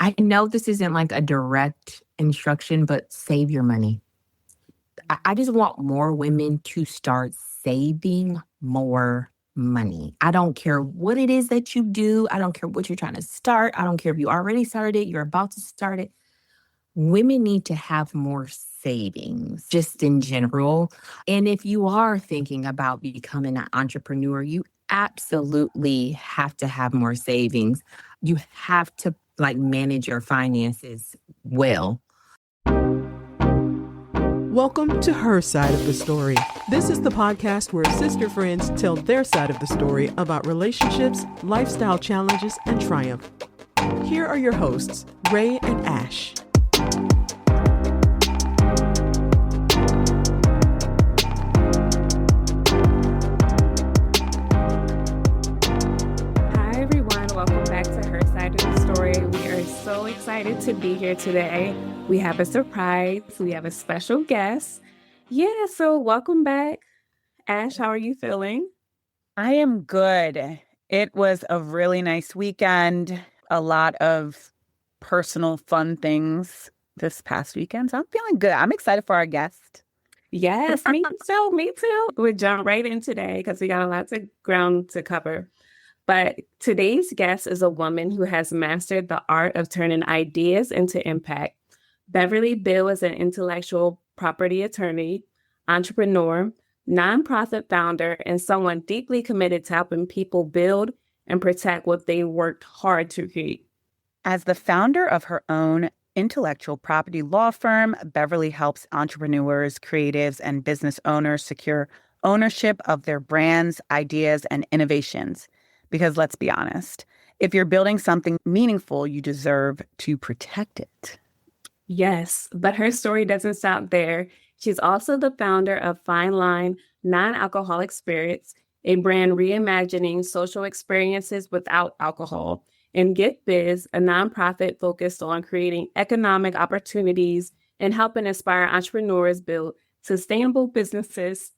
I know this isn't like a direct instruction, but save your money. I just want more women to start saving more money. I don't care what it is that you do. I don't care what you're trying to start. I don't care if you already started it, you're about to start it. Women need to have more savings just in general. And if you are thinking about becoming an entrepreneur, you absolutely have to have more savings. You have to like manage your finances well. Welcome to Her Side of the Story. This is the podcast where sister friends tell their side of the story about relationships, lifestyle challenges, and triumph. Here are your hosts, Raye and Ash. Hi everyone, welcome back to Her Side of the Story. We are so excited to be here today. We have a surprise. We have a special guest. Yeah, so welcome back. Ash, how are you feeling? I am good. It was a really nice weekend, a lot of personal fun things this past weekend. So I'm feeling good. I'm excited for our guest. Yes, me too. We'll jump right in today because we got a lot of ground to cover. But today's guest is a woman who has mastered the art of turning ideas into impact. Beverly Beal is an intellectual property attorney, entrepreneur, nonprofit founder, and someone deeply committed to helping people build and protect what they worked hard to create. As the founder of her own intellectual property law firm, Beverly helps entrepreneurs, creatives, and business owners secure ownership of their brands, ideas, and innovations. Because let's be honest, if you're building something meaningful, you deserve to protect it. Yes, but her story doesn't stop there. She's also the founder of Fine Line Non-Alcoholic Spirits, a brand reimagining social experiences without alcohol, and Get Biz, a nonprofit focused on creating economic opportunities and helping inspire entrepreneurs build sustainable businesses.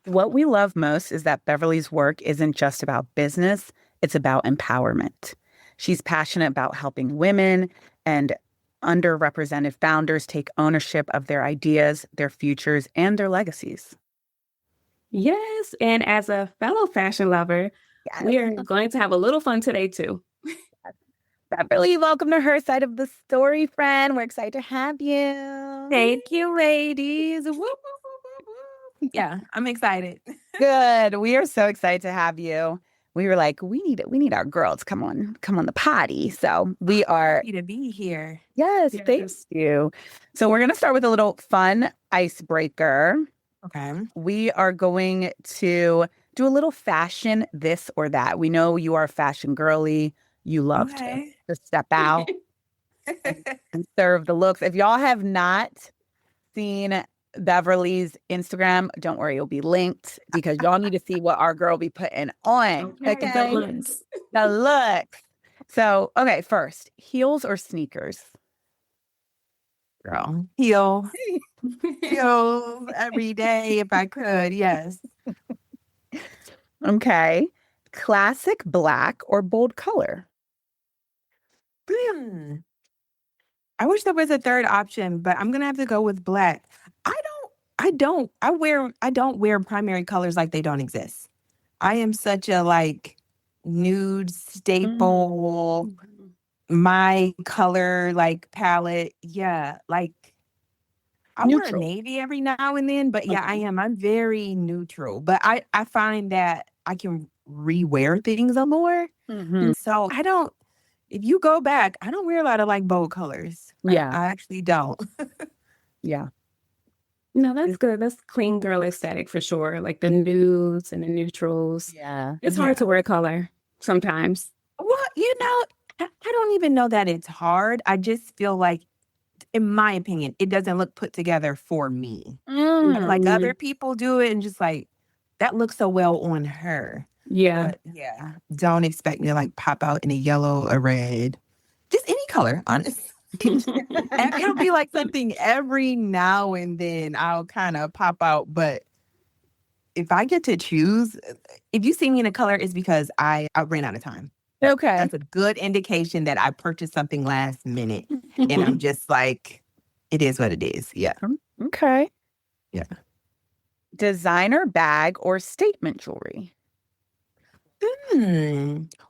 What we love most is that Beverly's work isn't just about business, it's about empowerment. She's passionate about helping women and underrepresented founders take ownership of their ideas, their futures, and their legacies. Yes, and as a fellow fashion lover, we are going to have a little fun today too. Beverly, welcome to Her Side of the Story, friend. We're excited to have you. Thank you, ladies. Woo, woo, woo, woo, woo. Yeah, I'm excited. Good. We are so excited to have you. We were like, we need our girls to come on the potty. So we are Happy to be here. Yes, Yes. thank you. So we're gonna start with a little fun icebreaker. Okay. We are going to do a little fashion this or that. We know you are a fashion girly. You love Okay. to step out and serve the looks. If y'all have not seen Beverly's Instagram, don't worry, it'll be linked because y'all need to see what our girl be putting on. Okay, the looks. The looks. So, okay, first, heels or sneakers? Girl. Heels every day if I could. Yes. Okay. Classic black or bold color? I wish there was a third option, but I'm gonna have to go with black. I don't wear primary colors like they don't exist. I am such a like nude staple, my color like palette. Yeah, like I wear Neutral. navy every now and then, but yeah, Okay. I'm very neutral. But I find that I can rewear things a more. Mhm. So if you go back, I don't wear a lot of like bold colors. Yeah. I actually don't. Yeah. No, that's good. That's clean girl aesthetic for sure. Like the nudes and the neutrals. Yeah. It's hard to wear color sometimes. Well, I don't even know that it's hard. I just feel like, in my opinion, it doesn't look put together for me. Like other people do it and just like, that looks so well on her. Yeah. But yeah, don't expect me to like pop out in a yellow or red. Just any color, honestly. And it'll be like something every now and then I'll kind of pop out. But if I get to choose, if you see me in a color, it's because I ran out of time. Okay. That's a good indication that I purchased something last minute. And I'm just like, it is what it is. Yeah. Okay. Yeah. Designer bag or statement jewelry?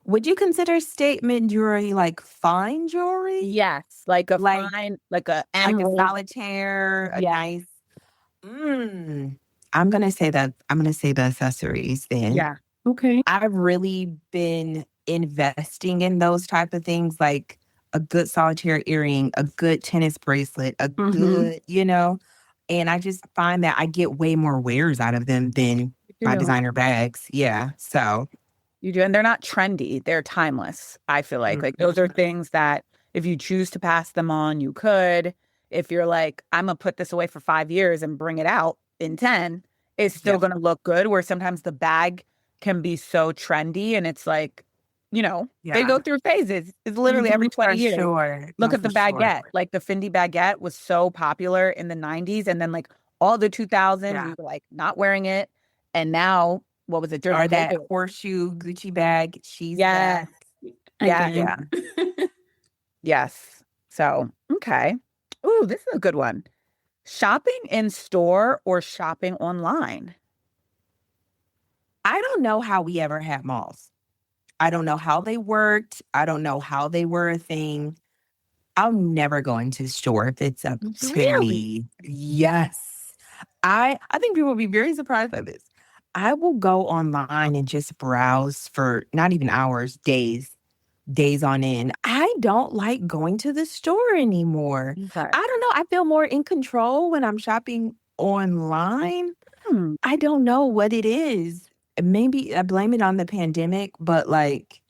Would you consider statement jewelry like fine jewelry? Yes. Like a Like fine, like a like a emerald. solitaire, a Yeah. nice. I'm gonna say that I'm gonna say the accessories then. Yeah. Okay. I've really been investing in those type of things, like a good solitaire earring, a good tennis bracelet, a good, and I just find that I get way more wears out of them than my Yeah. designer bags. Yeah. So You do. And they're not trendy. They're timeless. I feel like those are things that if you choose to pass them on, you could. If you're like, I'm going to put this away for 5 years and bring it out in 10, it's still going to look good. Where sometimes the bag can be so trendy and it's like, they go through phases. It's literally every 20 years. Sure. Look at the baguette. Like the Fendi baguette was so popular in the 90s. And then like all the 2000s, we were like not wearing it. And now, what was it? Or that horseshoe Gucci bag. She's Yes. back. Yeah. Yes. So, okay. Ooh, this is a good one. Shopping in store or shopping online? I don't know how we ever had malls. I don't know how they worked. I don't know how they were a thing. I'll never go into the store if it's up to me. Yes. I think people will be very surprised by this. I will go online and just browse for not even hours, days on end. I don't like going to the store anymore. Okay. I don't know. I feel more in control when I'm shopping online. I don't know what it is. Maybe I blame it on the pandemic, but like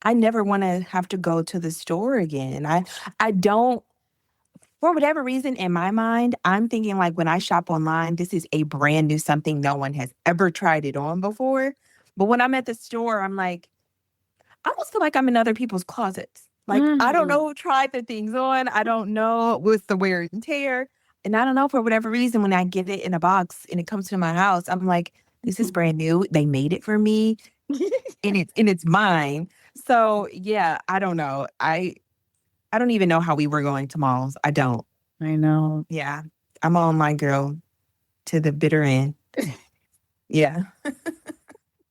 I never want to have to go to the store again. I don't, for whatever reason, in my mind, I'm thinking like when I shop online, this is a brand new something no one has ever tried it on before. But when I'm at the store, I'm like, I almost feel like I'm in other people's closets. Like, I don't know who tried the things on. I don't know what's the wear and tear. And I don't know, for whatever reason, when I get it in a box and it comes to my house, I'm like, this is brand new. They made it for me and it's mine. So yeah, I don't know. I don't even know how we were going to malls. I don't. I know. Yeah. I'm an online girl to the bitter end. Yeah.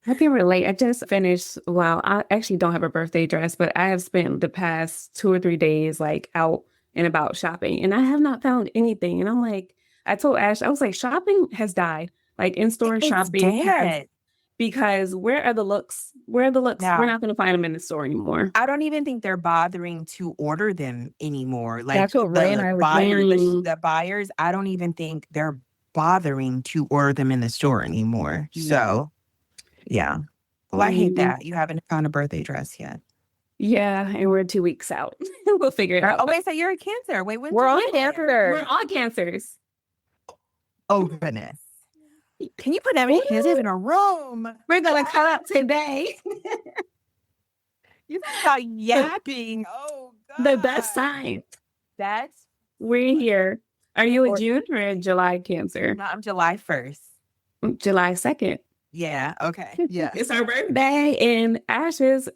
I can relate. I just finished, I actually don't have a birthday dress, but I have spent the past 2 or 3 days like out and about shopping and I have not found anything. And I'm like, I told Ash, I was like, shopping has died. Like in-store shopping because where are the looks? Where are the looks? No. We're not going to find them in the store anymore. I don't even think they're bothering to order them anymore. Like That's what Raye and I were saying. The buyers, I don't even think they're bothering to order them in the store anymore. So, yeah. Well, I hate that. You haven't found a birthday dress yet. Yeah, and we're 2 weeks out. We'll figure it out. Oh, wait, so you're a Cancer. Wait, we're all Cancers. We're all Cancers. Oh, goodness. Can you put that many Cancers in a room? We're going to cut up today. You start yapping. Oh, God. The best sign. That's. We're here. Are you a June or a July Cancer? No, I'm July 1st. July 2nd. Yeah. Okay. Yeah. It's our birthday, and Ash is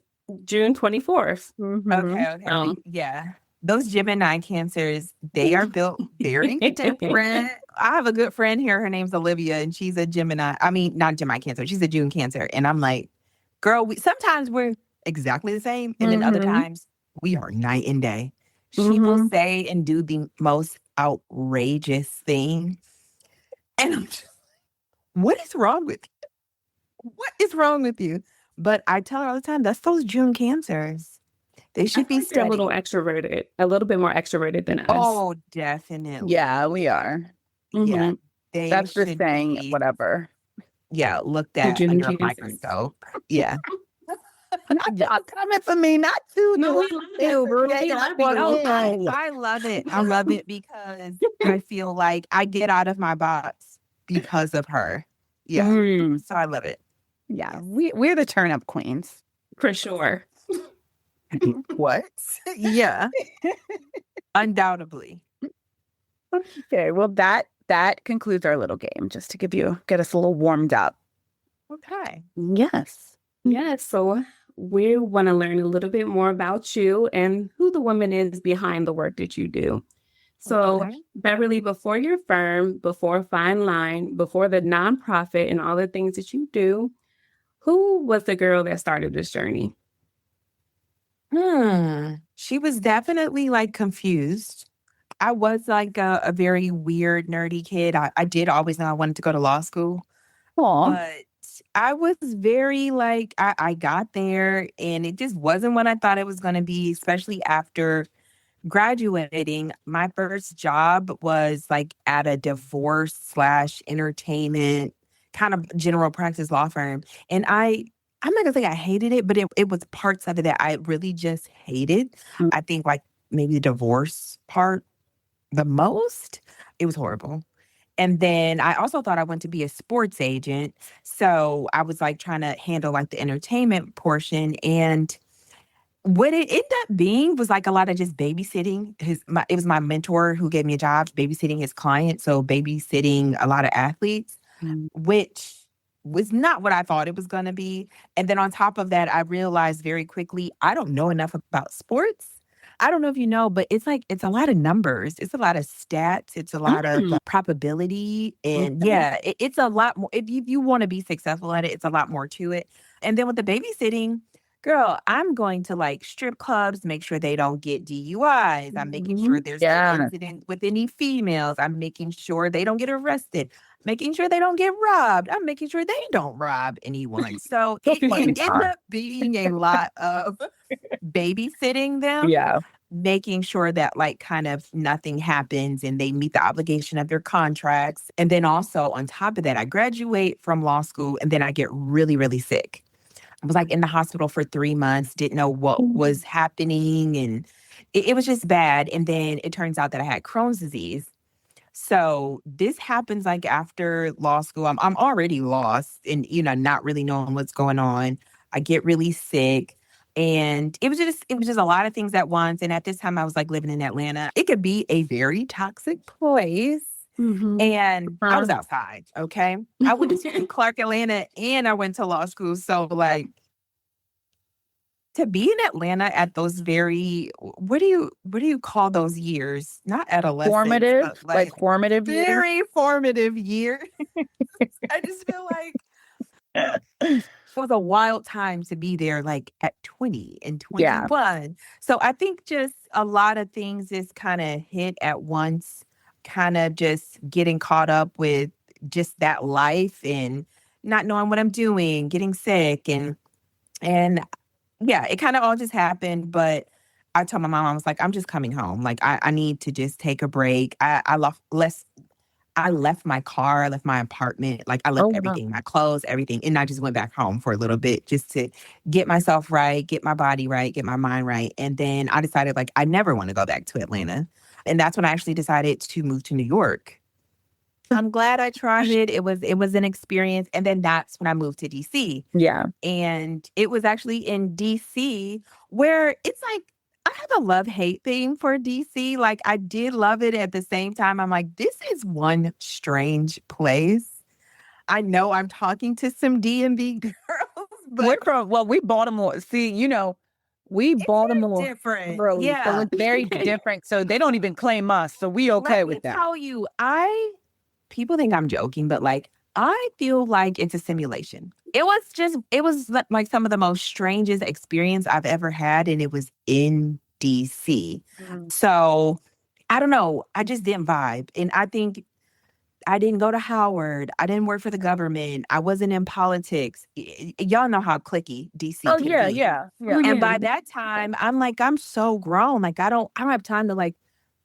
June 24th. Okay. Yeah. Those Gemini Cancers, they are built very different. I have a good friend here. Her name's Olivia, and she's a Gemini. I mean, not Gemini Cancer. She's a June Cancer. And I'm like, girl, sometimes we're exactly the same. And then other times we are night and day. She will say and do the most outrageous thing. And I'm just like, what is wrong with you? What is wrong with you? But I tell her all the time, that's those June Cancers. They should be still a little extroverted, a little bit more extroverted than us. Oh, definitely. Yeah, we are. Yeah. That's the saying, whatever. Yeah, looked at under a microscope. Yeah. Not y'all coming for me, not too. No, we love it. I love it. I love it because I feel like I get out of my box because of her. Yeah. So I love it. Yeah, we're the turn up queens. For sure. What? Yeah. Undoubtedly. Okay, well that concludes our little game, just to get us a little warmed up. Okay. Yes. Yes. So we want to learn a little bit more about you and who the woman is behind the work that you do. So, Okay. Beverly, before your firm, before Fine Line, before the nonprofit and all the things that you do, who was the girl that started this journey? She was definitely like confused. I was like a very weird, nerdy kid. I did always know I wanted to go to law school, Aw. but I was very like, I got there and it just wasn't what I thought it was going to be, especially after graduating. My first job was like at a divorce slash entertainment kind of general practice law firm. And I'm not gonna say I hated it, but it was parts of it that I really just hated. Mm. I think like maybe the divorce part the most. It was horrible. And then I also thought I wanted to be a sports agent. So I was like trying to handle like the entertainment portion. And what it ended up being was like a lot of just babysitting. It was my mentor who gave me a job babysitting his clients, so babysitting a lot of athletes, Mm. which was not what I thought it was going to be. And then on top of that, I realized very quickly I don't know enough about sports. I don't know if you know, but it's like it's a lot of numbers. It's a lot of stats. It's a lot of Mm. probability, and Okay. yeah, it's a lot more. If you want to be successful at it, it's a lot more to it. And then with the babysitting, girl, I'm going to like strip clubs, make sure they don't get DUIs. I'm making sure Mhm. there's no Yeah. incident with any females. I'm making sure they don't get arrested, making sure they don't get robbed. I'm making sure they don't rob anyone. So it ended up being a lot of babysitting them, Yeah. making sure that like kind of nothing happens and they meet the obligation of their contracts. And then also on top of that, I graduate from law school and then I get really, really sick. I was like in the hospital for 3 months, didn't know what was happening, and it was just bad. And then it turns out that I had Crohn's disease. So this happens like after law school. I'm already lost and not really knowing what's going on. I get really sick. And it was just a lot of things at once. And at this time I was like living in Atlanta. It could be a very toxic place. Mhm. And I was outside, okay? I went to Clark, Atlanta, and I went to law school. So like to be in Atlanta at those very what do you call those years? Not adolescence, Formative, but like like formative years. very formative year. I just feel like it was a wild time to be there, like at 20 and Yeah. 21. So I think just a lot of things just kind of hit at once, kind of just getting caught up with just that life and not knowing what I'm doing, getting sick and yeah, it kind of all just happened. But I told my mom, I was like, I'm just coming home. Like I need to just take a break. I left my car, I left my apartment, like I left Oh, wow. everything, my clothes, everything. And I just went back home for a little bit just to get myself right, get my body right, get my mind right. And then I decided like I never want to go back to Atlanta. And that's when I actually decided to move to New York. I'm glad I tried it. It was an experience. And then that's when I moved to DC. Yeah. And it was actually in DC where it's like I have a love-hate thing for DC. Like I did love it at the same time. I'm like, this is one strange place. I know I'm talking to some DMV girls, We're but from, well, we Baltimore. See, we it's very Baltimore different. girls, so Yeah. it's very different. So they don't even claim us. So we okay Let me with that. tell you, people think I'm joking, but like I feel like it's a simulation. Like some of the most strangest experience I've ever had, and it was in DC. Mm. So I don't know. I just didn't vibe. And I think I didn't go to Howard. I didn't work for the government. I wasn't in politics. Y'all know how clicky DC Oh, can yeah, be. yeah, Oh, yeah. And yeah. by that time, I'm like, I'm so grown. Like I don't have time to like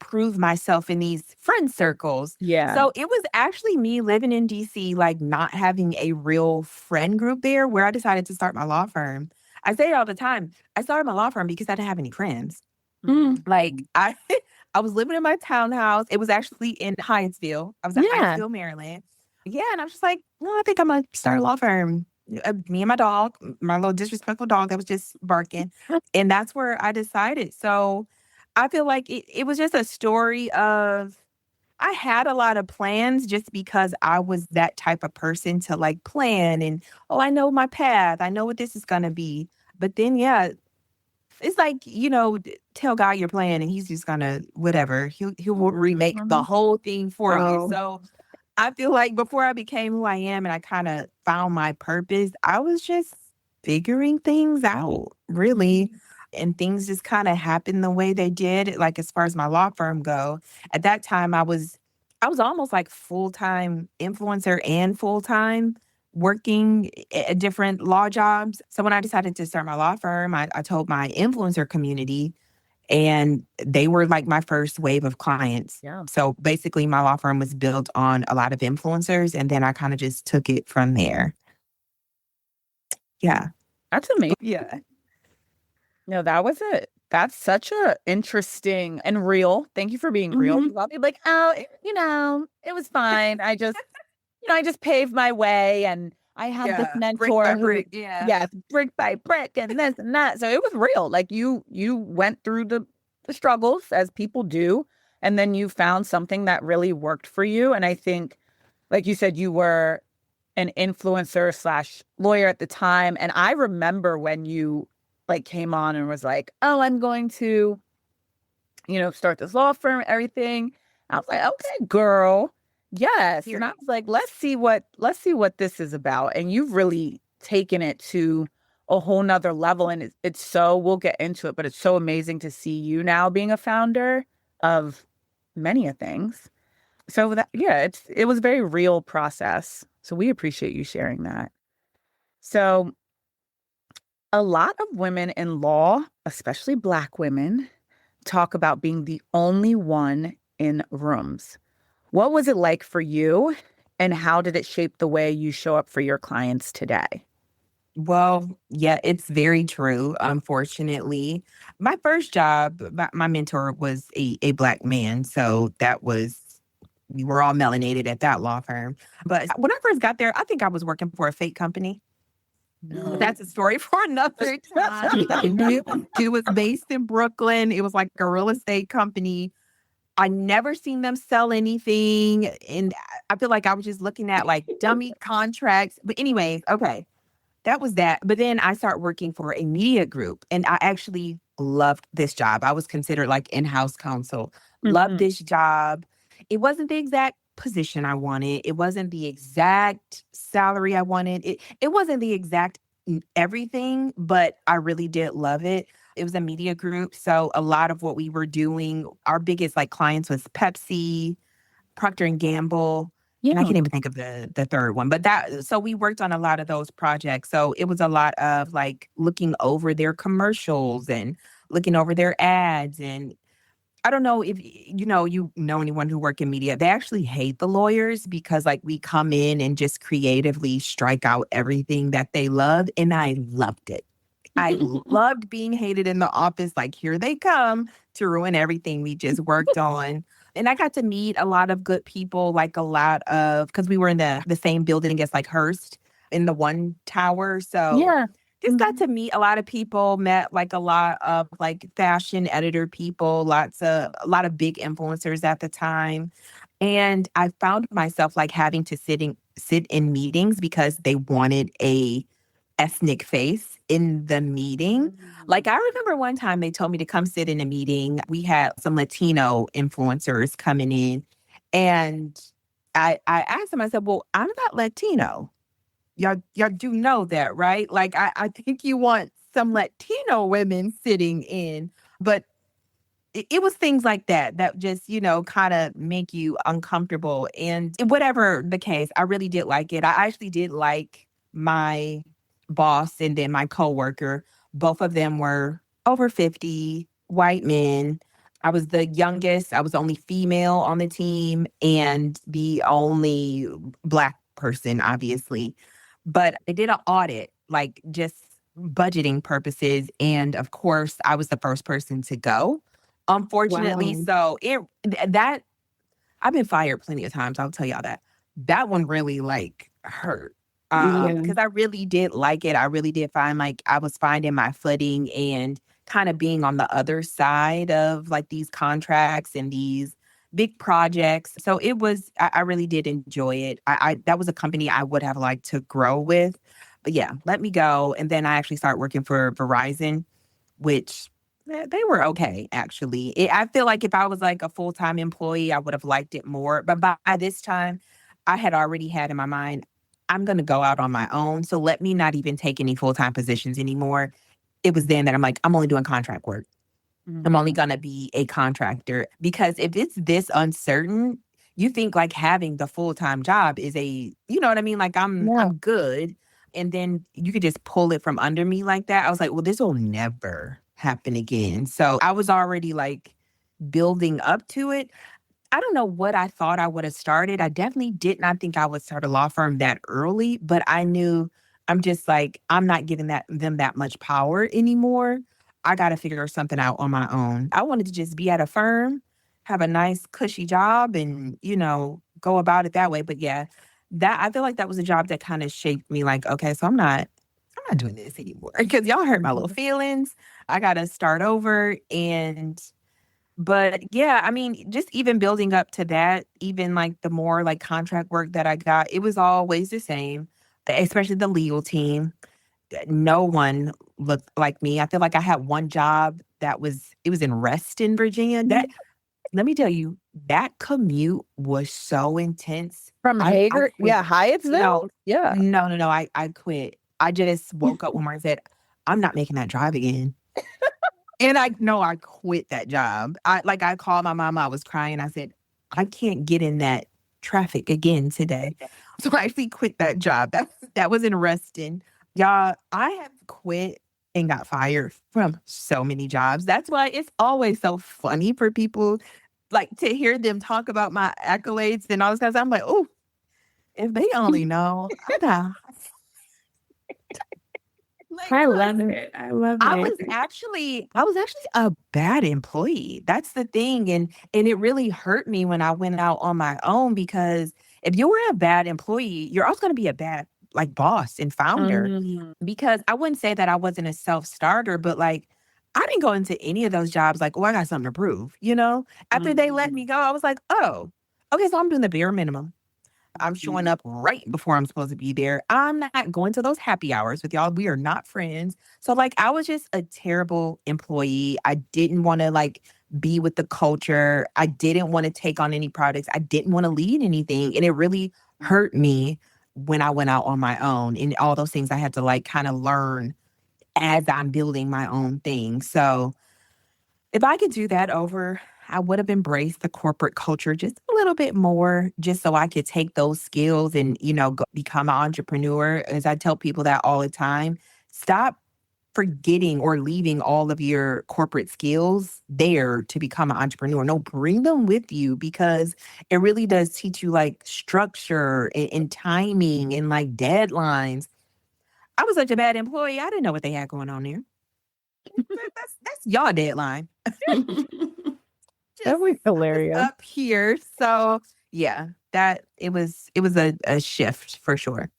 prove myself in these friend circles. Yeah. So it was actually me living in DC, like not having a real friend group there where I decided to start my law firm. I say it all the time. I started my law firm because I didn't have any friends. Mm. Like I I was living in my townhouse. It was actually in Hyattsville. I was in Yeah. Hyattsville, Maryland. Yeah, and I was just like, no, I think I'm gonna start a law firm. Me and my dog, my little disrespectful dog that was just barking. And that's where I decided. So I feel like it was just a story of I had a lot of plans just because I was that type of person to like plan and, oh, I know my path. I know what this is gonna be. But then, yeah, it's like, tell God you're playing and he's just gonna whatever. He'll remake the whole thing for you. Oh. So I feel like before I became who I am and I kind of found my purpose, I was just figuring things out, really. And things just kind of happened the way they did. Like as far as my law firm go, at that time I was almost like full-time influencer and full-time working at different law jobs. So when I decided to start my law firm, I told my influencer community and they were like my first wave of clients. Yeah. So basically, my law firm was built on a lot of influencers, and then I kind of just took it from there. Yeah. That's amazing. Yeah. No, that was it. That's such a interesting and real. Thank you for being real. Mhm. I'll be like, oh, it was fine. I just paved my way and I had this mentor Brick by who, brick. Yeah. yes, brick by brick and this and that. So it was real. Like you went through the struggles as people do, and then you found something that really worked for you. And I think, like you said, you were an influencer slash lawyer at the time. And I remember when you like came on and was like, oh, I'm going to, start this law firm, everything. I was like, okay, girl. Yes. And I was like, let's see what this is about. And you've really taken it to a whole nother level. And it's so, we'll get into it, but it's so amazing to see you now being a founder of many a things. So that, yeah, it was a very real process. So we appreciate you sharing that. So a lot of women in law, especially Black women, talk about being the only one in rooms. What was it like for you, and how did it shape the way you show up for your clients today? Well, yeah, it's very true. Unfortunately, my first job, my mentor was a Black man. So we were all melanated at that law firm. But when I first got there, I think I was working for a fake company. No. That's a story for another time. It was based in Brooklyn. It was like a real estate company. I never seen them sell anything. And I feel like I was just looking at like dummy contracts. But anyways, okay, that was that. But then I started working for a media group and I actually loved this job. I was considered like in-house counsel. Loved this job. It wasn't the exact position I wanted. It wasn't the exact salary I wanted. It wasn't the exact everything, but I really did love it. It was a media group. So a lot of what we were doing, our biggest like clients was Pepsi, Procter and Gamble. And I Yeah. can't even think of the third one. But so we worked on a lot of those projects. So it was a lot of like looking over their commercials and looking over their ads. And I don't know if you know anyone who work in media. They actually hate the lawyers because like we come in and just creatively strike out everything that they love. And I loved it. I loved being hated in the office. Like, here they come to ruin everything we just worked on. And I got to meet a lot of good people, like a lot of, because we were in the same building as like Hearst in the one tower. So Yeah. just got to meet a lot of people, met like a lot of like fashion editor people, a lot of big influencers at the time. And I found myself like having to sit in meetings because they wanted a ethnic face in the meeting. Like I remember one time they told me to come sit in a meeting. We had some Latino influencers coming in and I asked them, I said, well, I'm not Latino. Y'all do know that, right? Like I think you want some Latino women sitting in, but it was things like that just, kind of make you uncomfortable. And whatever the case, I really did like it. I actually did like my boss and then my coworker. Both of them were over 50, white men. I was the youngest. I was the only female on the team and the only Black person, obviously. But I did an audit, like just budgeting purposes. And of course, I was the first person to go. Unfortunately, Wow. so that I've been fired plenty of times. I'll tell y'all that. That one really like hurt. Yeah. Because I really did like it. I really did find like I was finding my footing and kind of being on the other side of like these contracts and these big projects. So I really did enjoy it. I that was a company I would have liked to grow with. But yeah, let me go. And then I actually started working for Verizon, which they were okay, actually. I feel like if I was like a full-time employee, I would have liked it more. But by this time, I had already had in my mind, I'm going to go out on my own. So let me not even take any full-time positions anymore. It was then that I'm like, I'm only doing contract work. I'm only going to be a contractor because if it's this uncertain, you think like having the full-time job is you know what I mean? Like I'm good. And then you could just pull it from under me like that. I was like, well, this will never happen again. So I was already like building up to it. I don't know what I thought I would have started. I definitely did not think I would start a law firm that early, but I knew I'm just like, I'm not giving them that much power anymore. I got to figure something out on my own. I wanted to just be at a firm, have a nice cushy job and, go about it that way. But yeah, that I feel like that was a job that kind of shaped me like, okay, so I'm not doing this anymore because y'all hurt my little feelings. I got to start over but yeah, I mean, just even building up to that, even like the more like contract work that I got, it was always the same, especially the legal team. No one looked like me. I feel like I had one job it was in Reston, Virginia. Let me tell you, that commute was so intense. From I Hager? quit. Yeah, Hyattsville? No, Yeah. no. I quit. I just woke up one morning and said, I'm not making that drive again. And I know I quit that job. I called my mom. I was crying. I said, I can't get in that traffic again today. So I actually quit that job. That was in Reston. Y'all, I have quit and got fired from so many jobs. That's why it's always so funny for people like to hear them talk about my accolades and all this kind of stuff. I'm like, oh, if they only know. I love it. I love I it. was actually a bad employee. That's the thing. And it really hurt me when I went out on my own because if you were a bad employee, you're also going to be a bad like boss and founder. Because I wouldn't say that I wasn't a self-starter, but like I didn't go into any of those jobs like, oh, I got something to prove, After they let me go, I was like, oh, okay, so I'm doing the bare minimum. I'm showing up right before I'm supposed to be there. I'm not going to those happy hours with y'all. We are not friends. So like I was just a terrible employee. I didn't want to like be with the culture. I didn't want to take on any projects. I didn't want to lead anything. And it really hurt me when I went out on my own and all those things I had to like kind of learn as I'm building my own thing. So if I could do that over, I would have embraced the corporate culture just a little bit more, just so I could take those skills and, become an entrepreneur. As I tell people that all the time, stop forgetting or leaving all of your corporate skills there to become an entrepreneur. No, bring them with you because it really does teach you like structure and timing and like deadlines. I was such a bad employee. I didn't know what they had going on there. That's y'all deadline. That was hilarious. Up here. So yeah, that it was a shift for sure.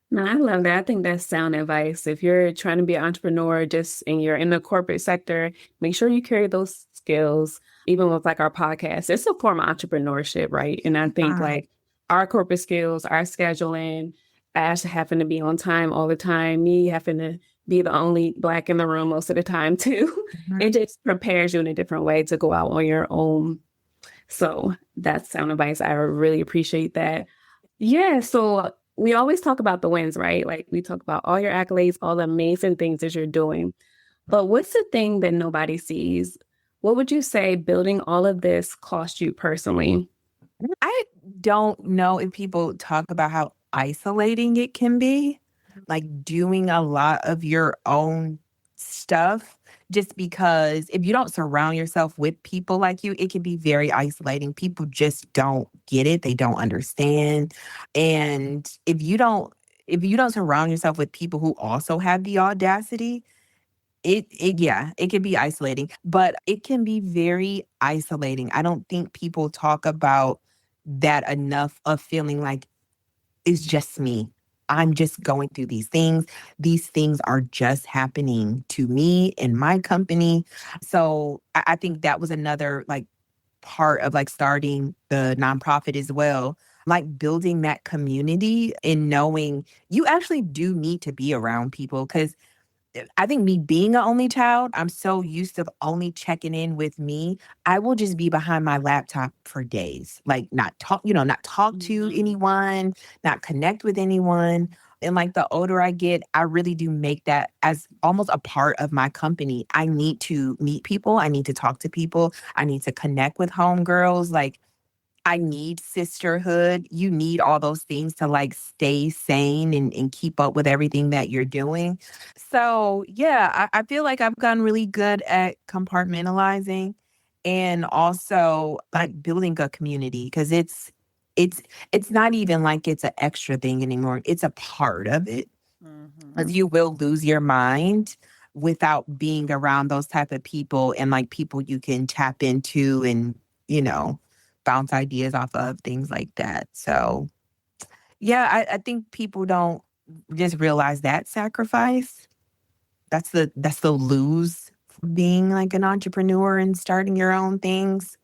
No, I love that. I think that's sound advice. If you're trying to be an entrepreneur and you're in the corporate sector, make sure you carry those skills. Even with like our podcast, it's a form of entrepreneurship, right? And I think like our corporate skills, our scheduling, Ash having to be on time all the time, me having to be the only Black in the room most of the time too. It just prepares you in a different way to go out on your own. So that's sound advice. I really appreciate that. Yeah. So we always talk about the wins, right? Like we talk about all your accolades, all the amazing things that you're doing. But what's the thing that nobody sees? What would you say building all of this cost you personally? I don't know if people talk about how isolating it can be, like doing a lot of your own stuff, just because if you don't surround yourself with people like you, it can be very isolating. People just don't get it. They don't understand. And if you don't surround yourself with people who also have the audacity, it can be isolating, but it can be very isolating. I don't think people talk about that enough of feeling like it's just me. I'm just going through these things. These things are just happening to me and my company. So I think that was another like part of like starting the nonprofit as well. like building that community and knowing you actually do need to be around people. Because I think me being an only child, I'm so used to only checking in with me. I will just be behind my laptop for days, like not talk to anyone, not connect with anyone. And like the older I get, I really do make that as almost a part of my company. I need to meet people. I need to talk to people. I need to connect with homegirls. Like I need sisterhood. You need all those things to like stay sane and keep up with everything that you're doing. So yeah, I feel like I've gotten really good at compartmentalizing and also like building a community because it's it's not even like it's an extra thing anymore. It's a part of it. Mhm. Because you will lose your mind without being around those type of people and like people you can tap into and, you know, bounce ideas off of, things like that. So yeah, I think people don't just realize that sacrifice. That's the lose for being like an entrepreneur and starting your own things.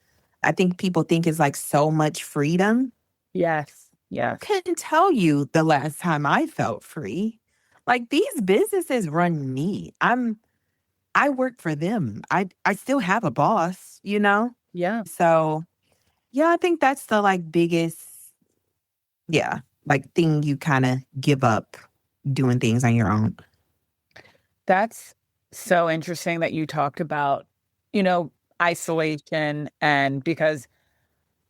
I think people think it's like so much freedom. Yes. Yes. Couldn't tell you the last time I felt free. Like these businesses run me. I work for them. I still have a boss, you know? Yeah. So yeah, I think that's the like biggest, yeah, like thing you kind of give up doing things on your own. That's so interesting that you talked about, you know, isolation, and because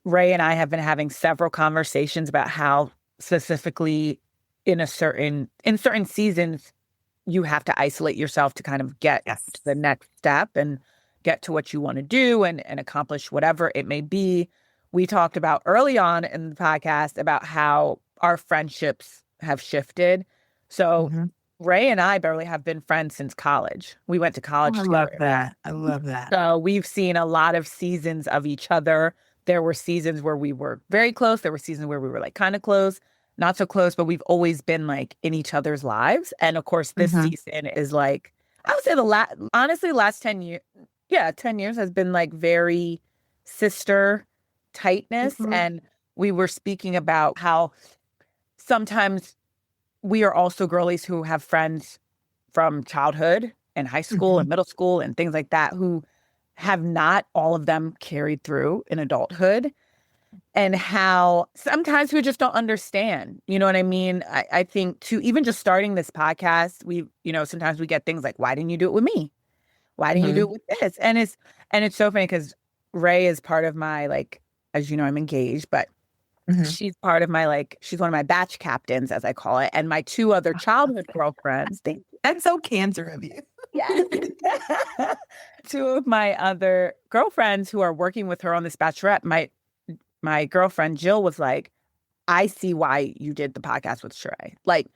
Ray and I have been having several conversations about how specifically in certain seasons you have to isolate yourself to kind of get Yes. to the next step and get to what you want to do and accomplish whatever it may be. We talked about early on in the podcast about how our friendships have shifted. So Hmm. Ray and I barely have been friends since college. We went to Oh, college I love together. that. I love that. So we've seen a lot of seasons of each other. There were seasons where we were very close. There were seasons where we were like kind of close, not so close, but we've always been like in each other's lives. And of course, this Hmm. season is like, I would say honestly, last 10 years, yeah, 10 years has been like very sister tightness. Hmm. And we were speaking about how sometimes we are also girlies who have friends from childhood and high school Hmm. and middle school and things like that who have not all of them carried through in adulthood, and how sometimes we just don't understand. You know what I mean? I think too, even just starting this podcast, sometimes we get things like, why didn't you do it with me? Why didn't you do Hmm. it with this? And it's so funny because Ray is part of my, like, as you know, I'm engaged, but Hmm. she's part of my, like, she's one of my batch captains, as I call it. And my two other childhood girlfriends, That's so cancer of you. yes. Two of my other girlfriends who are working with her on this bachelorette, my girlfriend Jill was like, I see why you did the podcast with Sheree. Like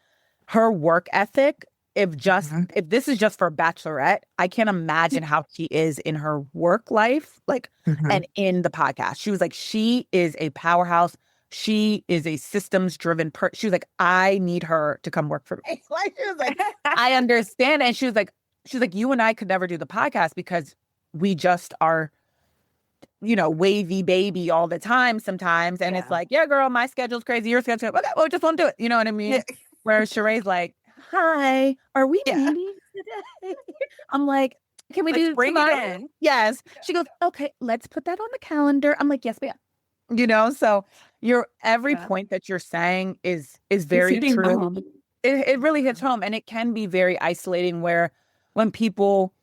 her work ethic, Hmm. if this is just for bachelorette, I can't imagine how she is in her work life, like, Hmm. and in the podcast. She was like, she is a powerhouse. She is a systems driven she was like, I need her to come work for me. Like she was like, I understand. And she's like, you and I could never do the podcast because we just are, wavy baby all the time sometimes. And it's Yeah. like, yeah, girl, my schedule's crazy. Your schedule's okay, well, just won't do it. You know what I Yeah. mean? Whereas Sheree's like, hi, are we Yeah. meeting today? I'm like, can we Let's do it bring it tomorrow? in. Yes. She goes, okay, let's put that on the calendar. I'm like, yes, ma'am. So your every Yeah. point that you're saying is It's very hitting true. home. It really hits home, and it can be very isolating where when people,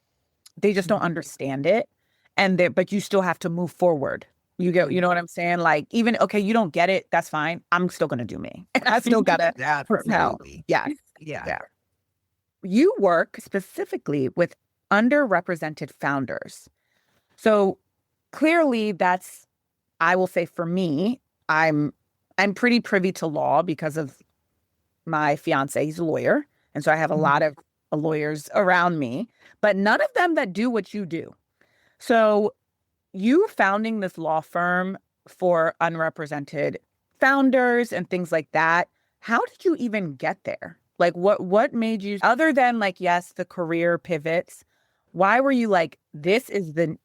they just don't understand it, but you still have to move forward. You know what I'm saying? Like, even, okay, you don't get it, that's fine. I'm still gonna do me. And I still gotta propel. Absolutely. Yeah. Yeah. Yeah. You work specifically with underrepresented founders. So clearly I will say for me, I'm pretty privy to law because of my fiance. He's a lawyer. And so I have a Mhm. lot of lawyers around me, but none of them that do what you do. So you founding this law firm for unrepresented founders and things like that, how did you even get there? Like what made you, other than like, yes, the career pivots, why were you like, this is the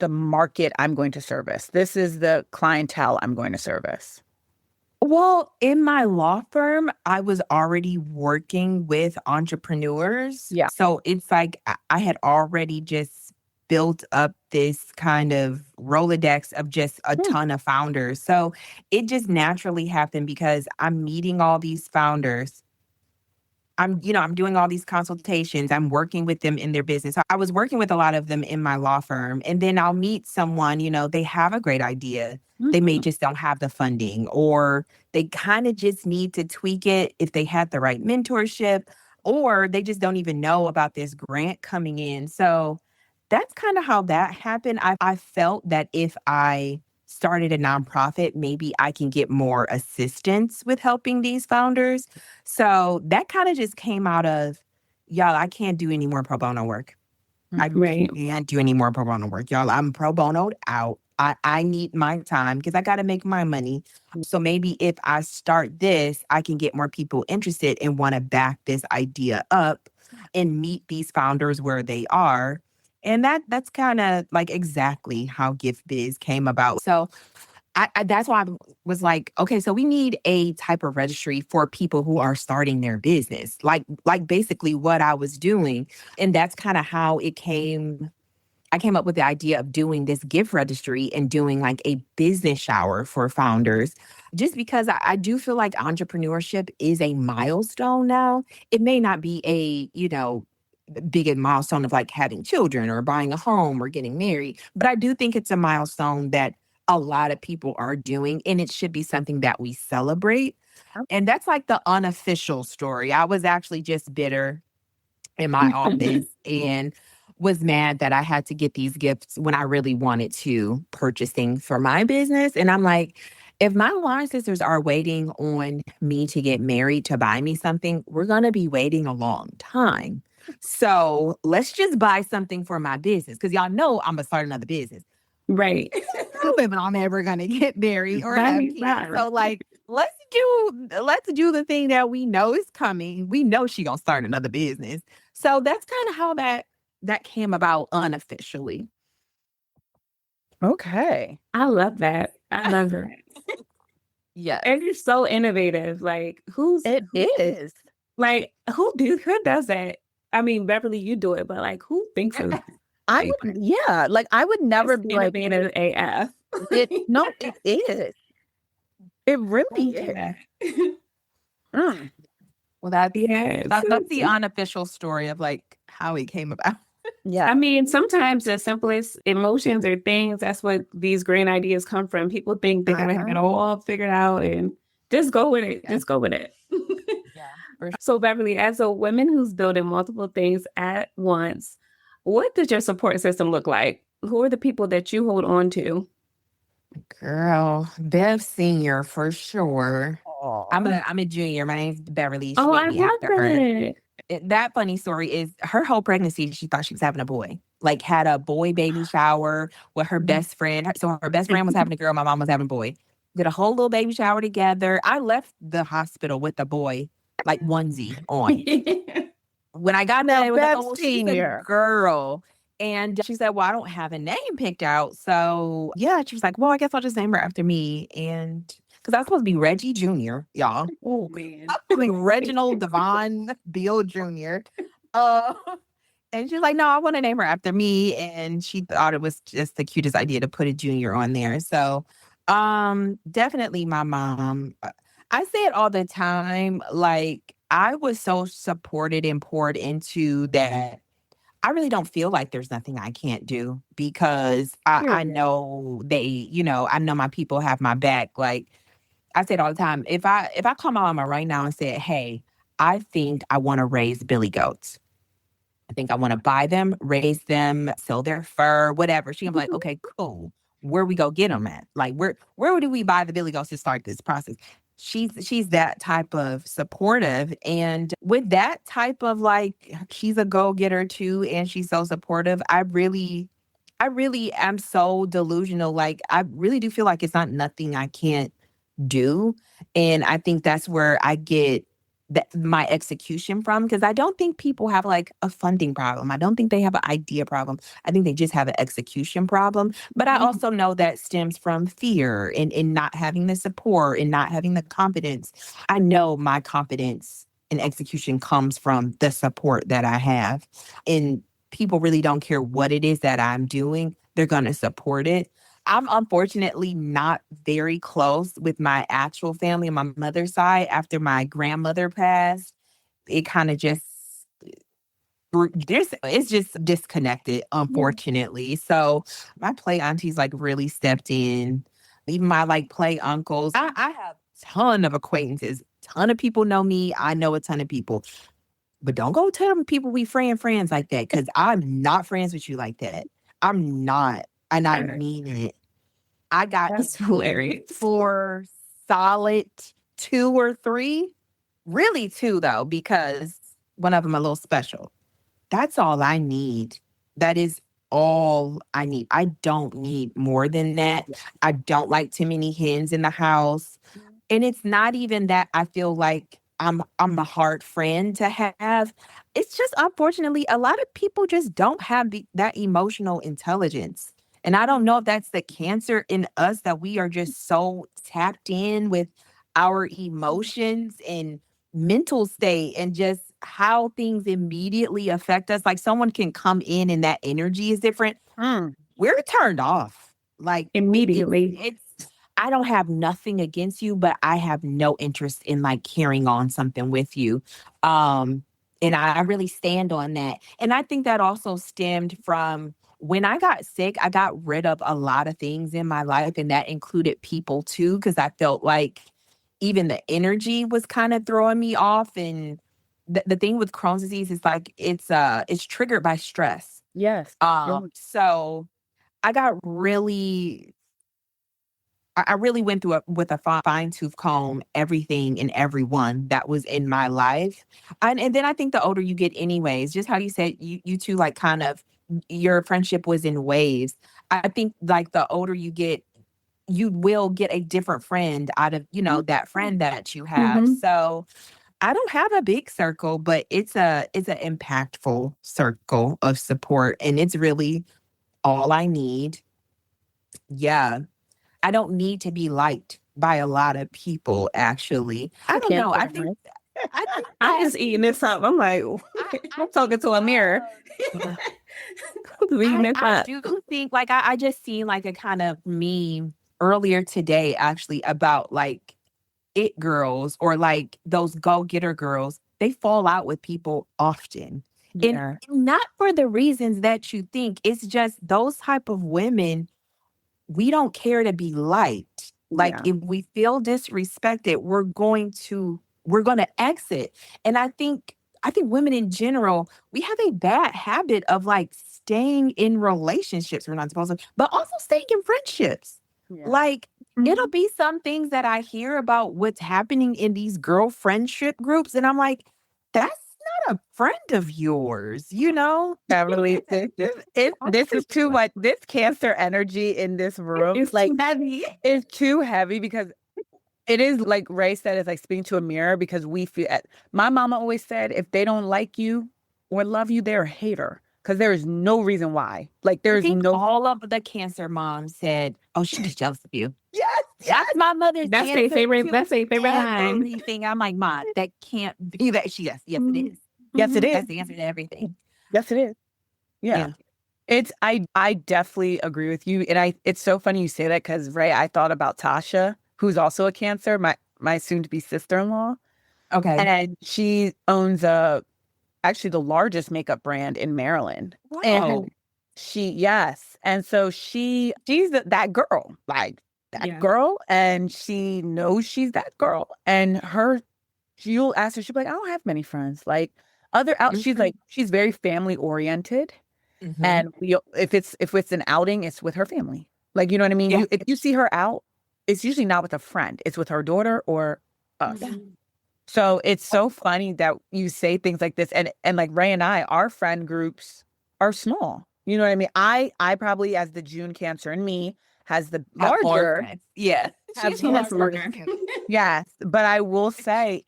market I'm going to service. This is the clientele I'm going to service. Well, in my law firm, I was already working with entrepreneurs. Yeah. So it's like I had already just built up this kind of Rolodex of just a ton of founders. So it just naturally happened because I'm meeting all these founders. I'm doing all these consultations. I'm working with them in their business. I was working with a lot of them in my law firm. And then I'll meet someone, they have a great idea. They may just don't have the funding, or they kind of just need to tweak it if they had the right mentorship, or they just don't even know about this grant coming in. So that's kind of how that happened. I felt that if I started a nonprofit, maybe I can get more assistance with helping these founders. So that kind of just came out of, y'all, I can't do any more pro bono work. I Right. can't do any more pro bono work. Y'all, I'm pro bonoed out. I need my time because I got to make my money. So maybe if I start this, I can get more people interested and want to back this idea up and meet these founders where they are. And that's kind of like exactly how Gift Biz came about. So that's why I was like, okay, so we need a type of registry for people who are starting their business, like basically what I was doing. And that's kind of how it came. I came up with the idea of doing this gift registry and doing like a business shower for founders, just because I do feel like entrepreneurship is a milestone now. It may not be a, big milestone of like having children or buying a home or getting married, but I do think it's a milestone that a lot of people are doing, and it should be something that we celebrate. And that's like the unofficial story. I was actually just bitter in my office and was mad that I had to get these gifts when I really wanted to purchase things for my business. And I'm like, if my line sisters are waiting on me to get married to buy me something, we're going to be waiting a long time. So let's just buy something for my business, because y'all know I'm going to start another business. Right. Women, I'm never going to get married or That have makes kids. sense. So like, let's do the thing that we know is coming. We know she going to start another business. So that's kind of how that came about unofficially. Okay. I love that. I love her. Yes. And you're so innovative. Like, who is. like who does that? I mean, Beverly, you do it, but like, who thinks of I would, yeah, like I would never be like, innovative AF? no, it is. It really is. Mm. Well, that's Yes. that's the unofficial story of like how it came about. Yeah. I mean, sometimes the simplest emotions or things, that's what these great ideas come from. People think they're gonna have it all figured out and just go with it. Yeah. Just go with it. Yeah. For sure. So, Beverly, as a woman who's building multiple things at once, what does your support system look like? Who are the people that you hold on to? Girl, Bev Senior for sure. Aw. I'm a junior. My name's Beverly. She Oh, I named me love after her. that. That funny story is her whole pregnancy, she thought she was having a boy. Like had a boy baby shower with her best friend. So her best friend was having a girl, my mom was having a boy. Did a whole little baby shower together. I left the hospital with the boy, like onesie on. When I got there, it was like, Bev oh, well, she's a Senior. girl. And she said, well, I don't have a name picked out. So yeah, she was like, well, I guess I'll just name her after me. And because I was supposed to be Reggie Jr., y'all. Oh, man. Like Reginald Devon Beal Jr. And she was like, no, I want to name her after me. And she thought it was just the cutest idea to put a junior on there. So definitely my mom. I say it all the time. Like I was so supported and poured into that I really don't feel like there's nothing I can't do, because I know I know my people have my back. Like I say it all the time. If I call my mama right now and said, hey, I think I want to raise billy goats. I think I want to buy them, raise them, sell their fur, whatever. She gonna be like, okay, cool. Where we go get them at? Like where do we buy the billy goats to start this process? She's that type of supportive, and with that type of like, she's a go-getter too, and she's so supportive. I really am so delusional. Like I really do feel like it's not nothing I can't do. And I think that's where I get my execution from, because I don't think people have like a funding problem. I don't think they have an idea problem. I think they just have an execution problem. But I also know that stems from fear and not having the support and not having the confidence. I know my confidence and execution comes from the support that I have. And people really don't care what it is that I'm doing. They're going to support it. I'm unfortunately not very close with my actual family on my mother's side. After my grandmother passed, it kind of just it's just disconnected, unfortunately. So my play aunties like really stepped in. Even my like play uncles. I have a ton of acquaintances. Ton of people know me. I know a ton of people. But don't go tell people we friends like that, because I'm not friends with you like that. I'm not. And I mean it. I got That's hilarious. for solid 2 or 3. Really 2 though, because one of them a little special. That's all I need. That is all I need. I don't need more than that. I don't like too many hens in the house. And it's not even that I feel like I'm a hard friend to have. It's just, unfortunately, a lot of people just don't have that emotional intelligence. And I don't know if that's the cancer in us, that we are just so tapped in with our emotions and mental state and just how things immediately affect us. Like someone can come in and that energy is different. We're turned off. Like Immediately. it's I don't have nothing against you, but I have no interest in like carrying on something with you. And I really stand on that. And I think that also stemmed from when I got sick. I got rid of a lot of things in my life, and that included people too, because I felt like even the energy was kind of throwing me off. And the thing with Crohn's disease is like it's triggered by stress. Yes. So I got really I really went through with a fine tooth comb everything and everyone that was in my life. And then I think the older you get anyways, just how you said you two like kind of your friendship was in waves. I think like the older you get, you will get a different friend out of, that friend that you have. So I don't have a big circle, but it's an impactful circle of support. And it's really all I need. Yeah. I don't need to be liked by a lot of people, actually. I don't know. I think I'm just eating this up. I'm like, I'm talking to a mirror. Reading this I up. do think like I just seen like a kind of meme earlier today, actually, about like it girls or like those go-getter girls. They fall out with people often. Yeah. And not for the reasons that you think. It's just those type of women, we don't care to be liked. Like if we feel disrespected, we're going to exit. And I think women in general, we have a bad habit of like staying in relationships we're not supposed to, but also staying in friendships. Yeah. Like it'll be some things that I hear about what's happening in these girl friendship groups, and I'm like, that's not a friend of yours, Beverly, this is too much. This cancer energy in this room, It's like, too heavy. is too heavy, because it is like Raye said, it's like speaking to a mirror, because we feel. My mama always said, if they don't like you or love you, they're a hater, because there is no reason why. Like I there's think no. all of the cancer moms said, "Oh, she's just jealous of you." Yes. That's my mother's That's their answer favorite. to That's their favorite line. everything. I'm like, "Ma, that can't be that." Yes, it is. Yes, it is. That's the answer to everything. Yes, it is. Yeah. It's I definitely agree with you, and it's so funny you say that, because Raye, I thought about Tasha, who's also a Cancer, my soon to be sister-in-law, Okay. and she owns actually the largest makeup brand in Maryland. Wow. And and so she's that girl, like that girl, and she knows she's that girl, and you'll ask her, she'll be like, I don't have many friends, like she's like, she's very family oriented. And if it's an outing, it's with her family. Like, you know what I mean? Yeah. If you see her out, it's usually not with a friend. It's with her daughter or us. So it's so funny that you say things like this. And like Raye and I, our friend groups are small. You know what I mean? I probably, as the June Cancer in me, has the larger. Yeah. She has larger. Yes. But I will say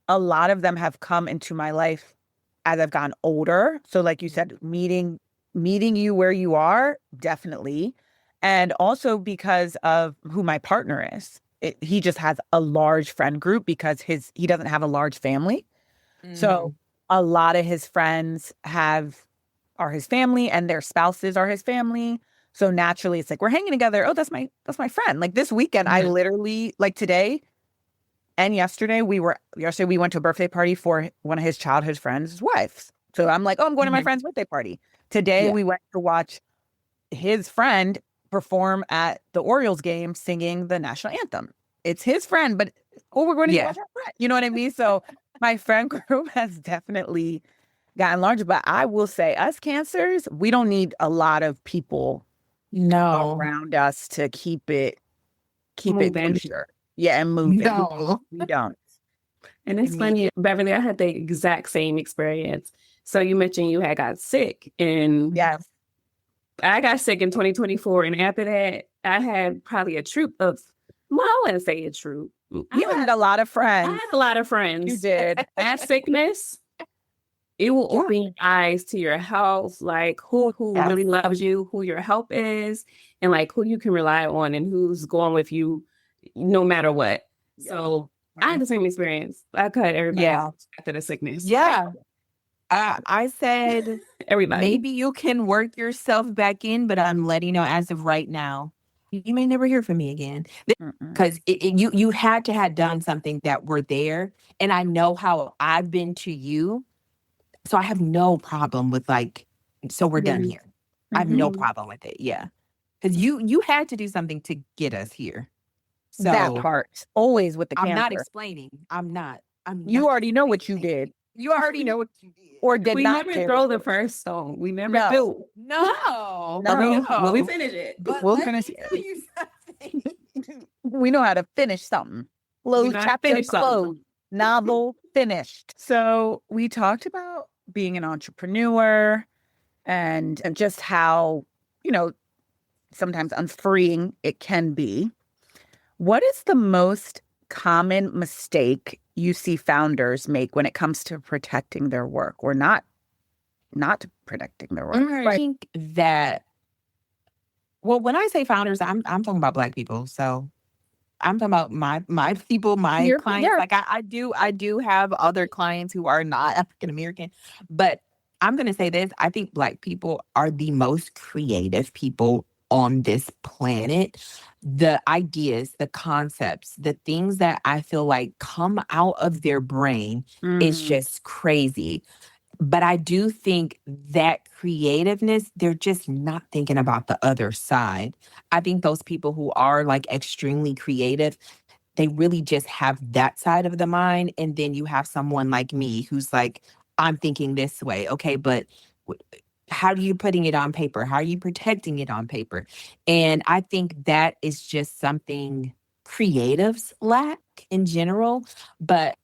a lot of them have come into my life as I've gotten older. So like you said, meeting you where you are, definitely. And also because of who my partner is. He just has a large friend group because he doesn't have a large family. So a lot of his friends are his family and their spouses are his family. So naturally it's like we're hanging together. Oh, that's my friend. Like this weekend, I literally like today and yesterday we went to a birthday party for one of his childhood friends' wives. So I'm like, oh, I'm going to my friend's birthday party. Today we went to watch his friend perform at the Orioles game singing the national anthem. It's his friend, but we're going to watch our friend. You know what I mean? So my friend group has definitely gotten larger. But I will say, us Cancers, we don't need a lot of people around us to keep it kosher. Yeah, and moving. No. We don't. And it's funny, Beverly, I had the exact same experience. So you mentioned you had got sick, and Yes. I got sick in 2024. And after that, I had probably a troop of, well, I wouldn't say a troop. You had a lot of friends. I had a lot of friends. You did. That sickness, it will open your eyes to your health, like who really loves you, who your help is, and like who you can rely on and who's going with you no matter what. So I had the same experience. I cut everybody out after the sickness. Yeah. I said, Everybody. maybe you can work yourself back in, but I'm letting you know as of right now, you may never hear from me again. Because you had to have done something that were there. And I know how I've been to you. So I have no problem with so we're done here. I have no problem with it. Yeah. Because you had to do something to get us here. So that part. Always with the cancer. I'm not explaining. You already know what you did. You already know what you did. Or did we not never throw the first stone. We never do. No. Well, we finish it. But we'll let finish me it. tell you something. We know how to finish something. Close chapter closed. Novel finished. So we talked about being an entrepreneur and just how, sometimes unfreeing it can be. What is the most common mistake you see founders make when it comes to protecting their work or not protecting their work? I think that, well, when I say founders, I'm talking about Black people. So I'm talking about my people, my clients. Like I do have other clients who are not African American, but I'm going to say this. I think Black people are the most creative people on this planet. The ideas, the concepts, the things that I feel like come out of their brain is just crazy. But I do think that creativeness, they're just not thinking about the other side. I think those people who are extremely creative, they really just have that side of the mind. And then you have someone like me who's like, I'm thinking this way. Okay, but how are you putting it on paper? How are you protecting it on paper? And I think that is just something creatives lack in general. But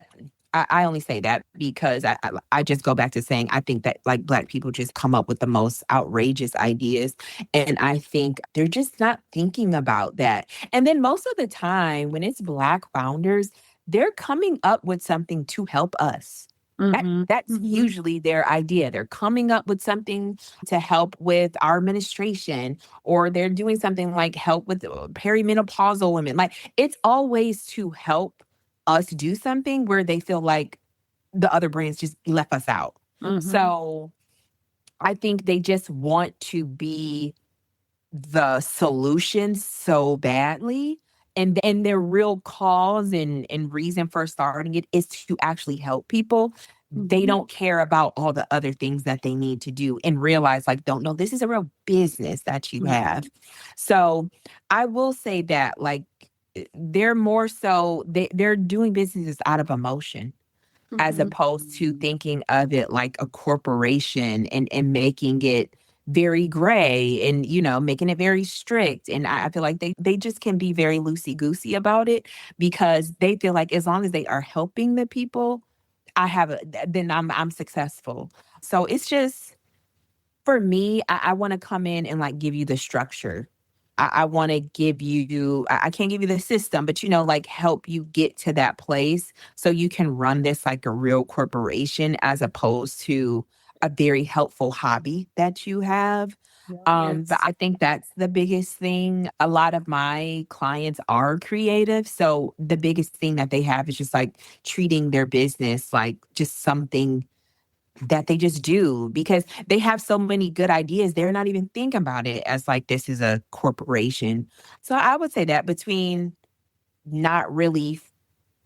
I only say that because I just go back to saying I think that Black people just come up with the most outrageous ideas. And I think they're just not thinking about that. And then most of the time when it's Black founders, they're coming up with something to help us. That's usually their idea. They're coming up with something to help with our administration, or they're doing something like help with perimenopausal women. It's always to help us do something where they feel like the other brands just left us out. So I think they just want to be the solution so badly. And their real cause and reason for starting it is to actually help people. They don't care about all the other things that they need to do and realize don't know, this is a real business that you have. So I will say that they're more so, they're doing businesses out of emotion as opposed to thinking of it like a corporation and making it very gray and, making it very strict. And I feel like they just can be very loosey-goosey about it because they feel like as long as they are helping the people, then I'm successful. So it's just, for me, I want to come in and give you the structure. I want to give you, I can't give you the system, but, like help you get to that place so you can run this like a real corporation as opposed to a very helpful hobby that you have. But Yes. I think that's the biggest thing. A lot of my clients are creative. So the biggest thing that they have is just like treating their business like just something that they just do because they have so many good ideas. They're not even thinking about it as like this is a corporation. So I would say that between not really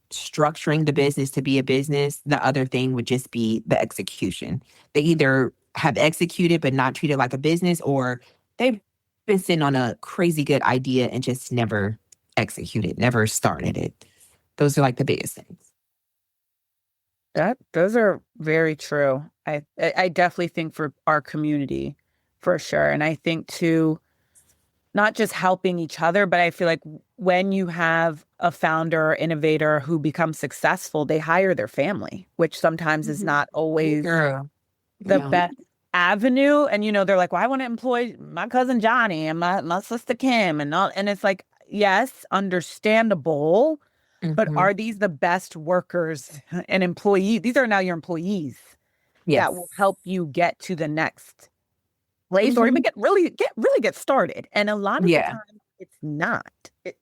structuring the business to be a business, the other thing would just be the execution. They either have executed but not treated like a business, or they've been sitting on a crazy good idea and just never executed, never started it. Those are like the biggest things. Those are very true. I definitely think for our community, for sure. And I think too, not just helping each other, but I feel like when you have a founder or innovator who becomes successful, they hire their family, which sometimes is not always Girl. the Yeah. best avenue. And they're like, well, I want to employ my cousin Johnny and my sister Kim and all. And it's like, yes, understandable. But Mhm. are these the best workers and employees? These are now your employees that will Yes. help you get to the next place or even Mhm. get started. And a lot of the Yeah. time it's not.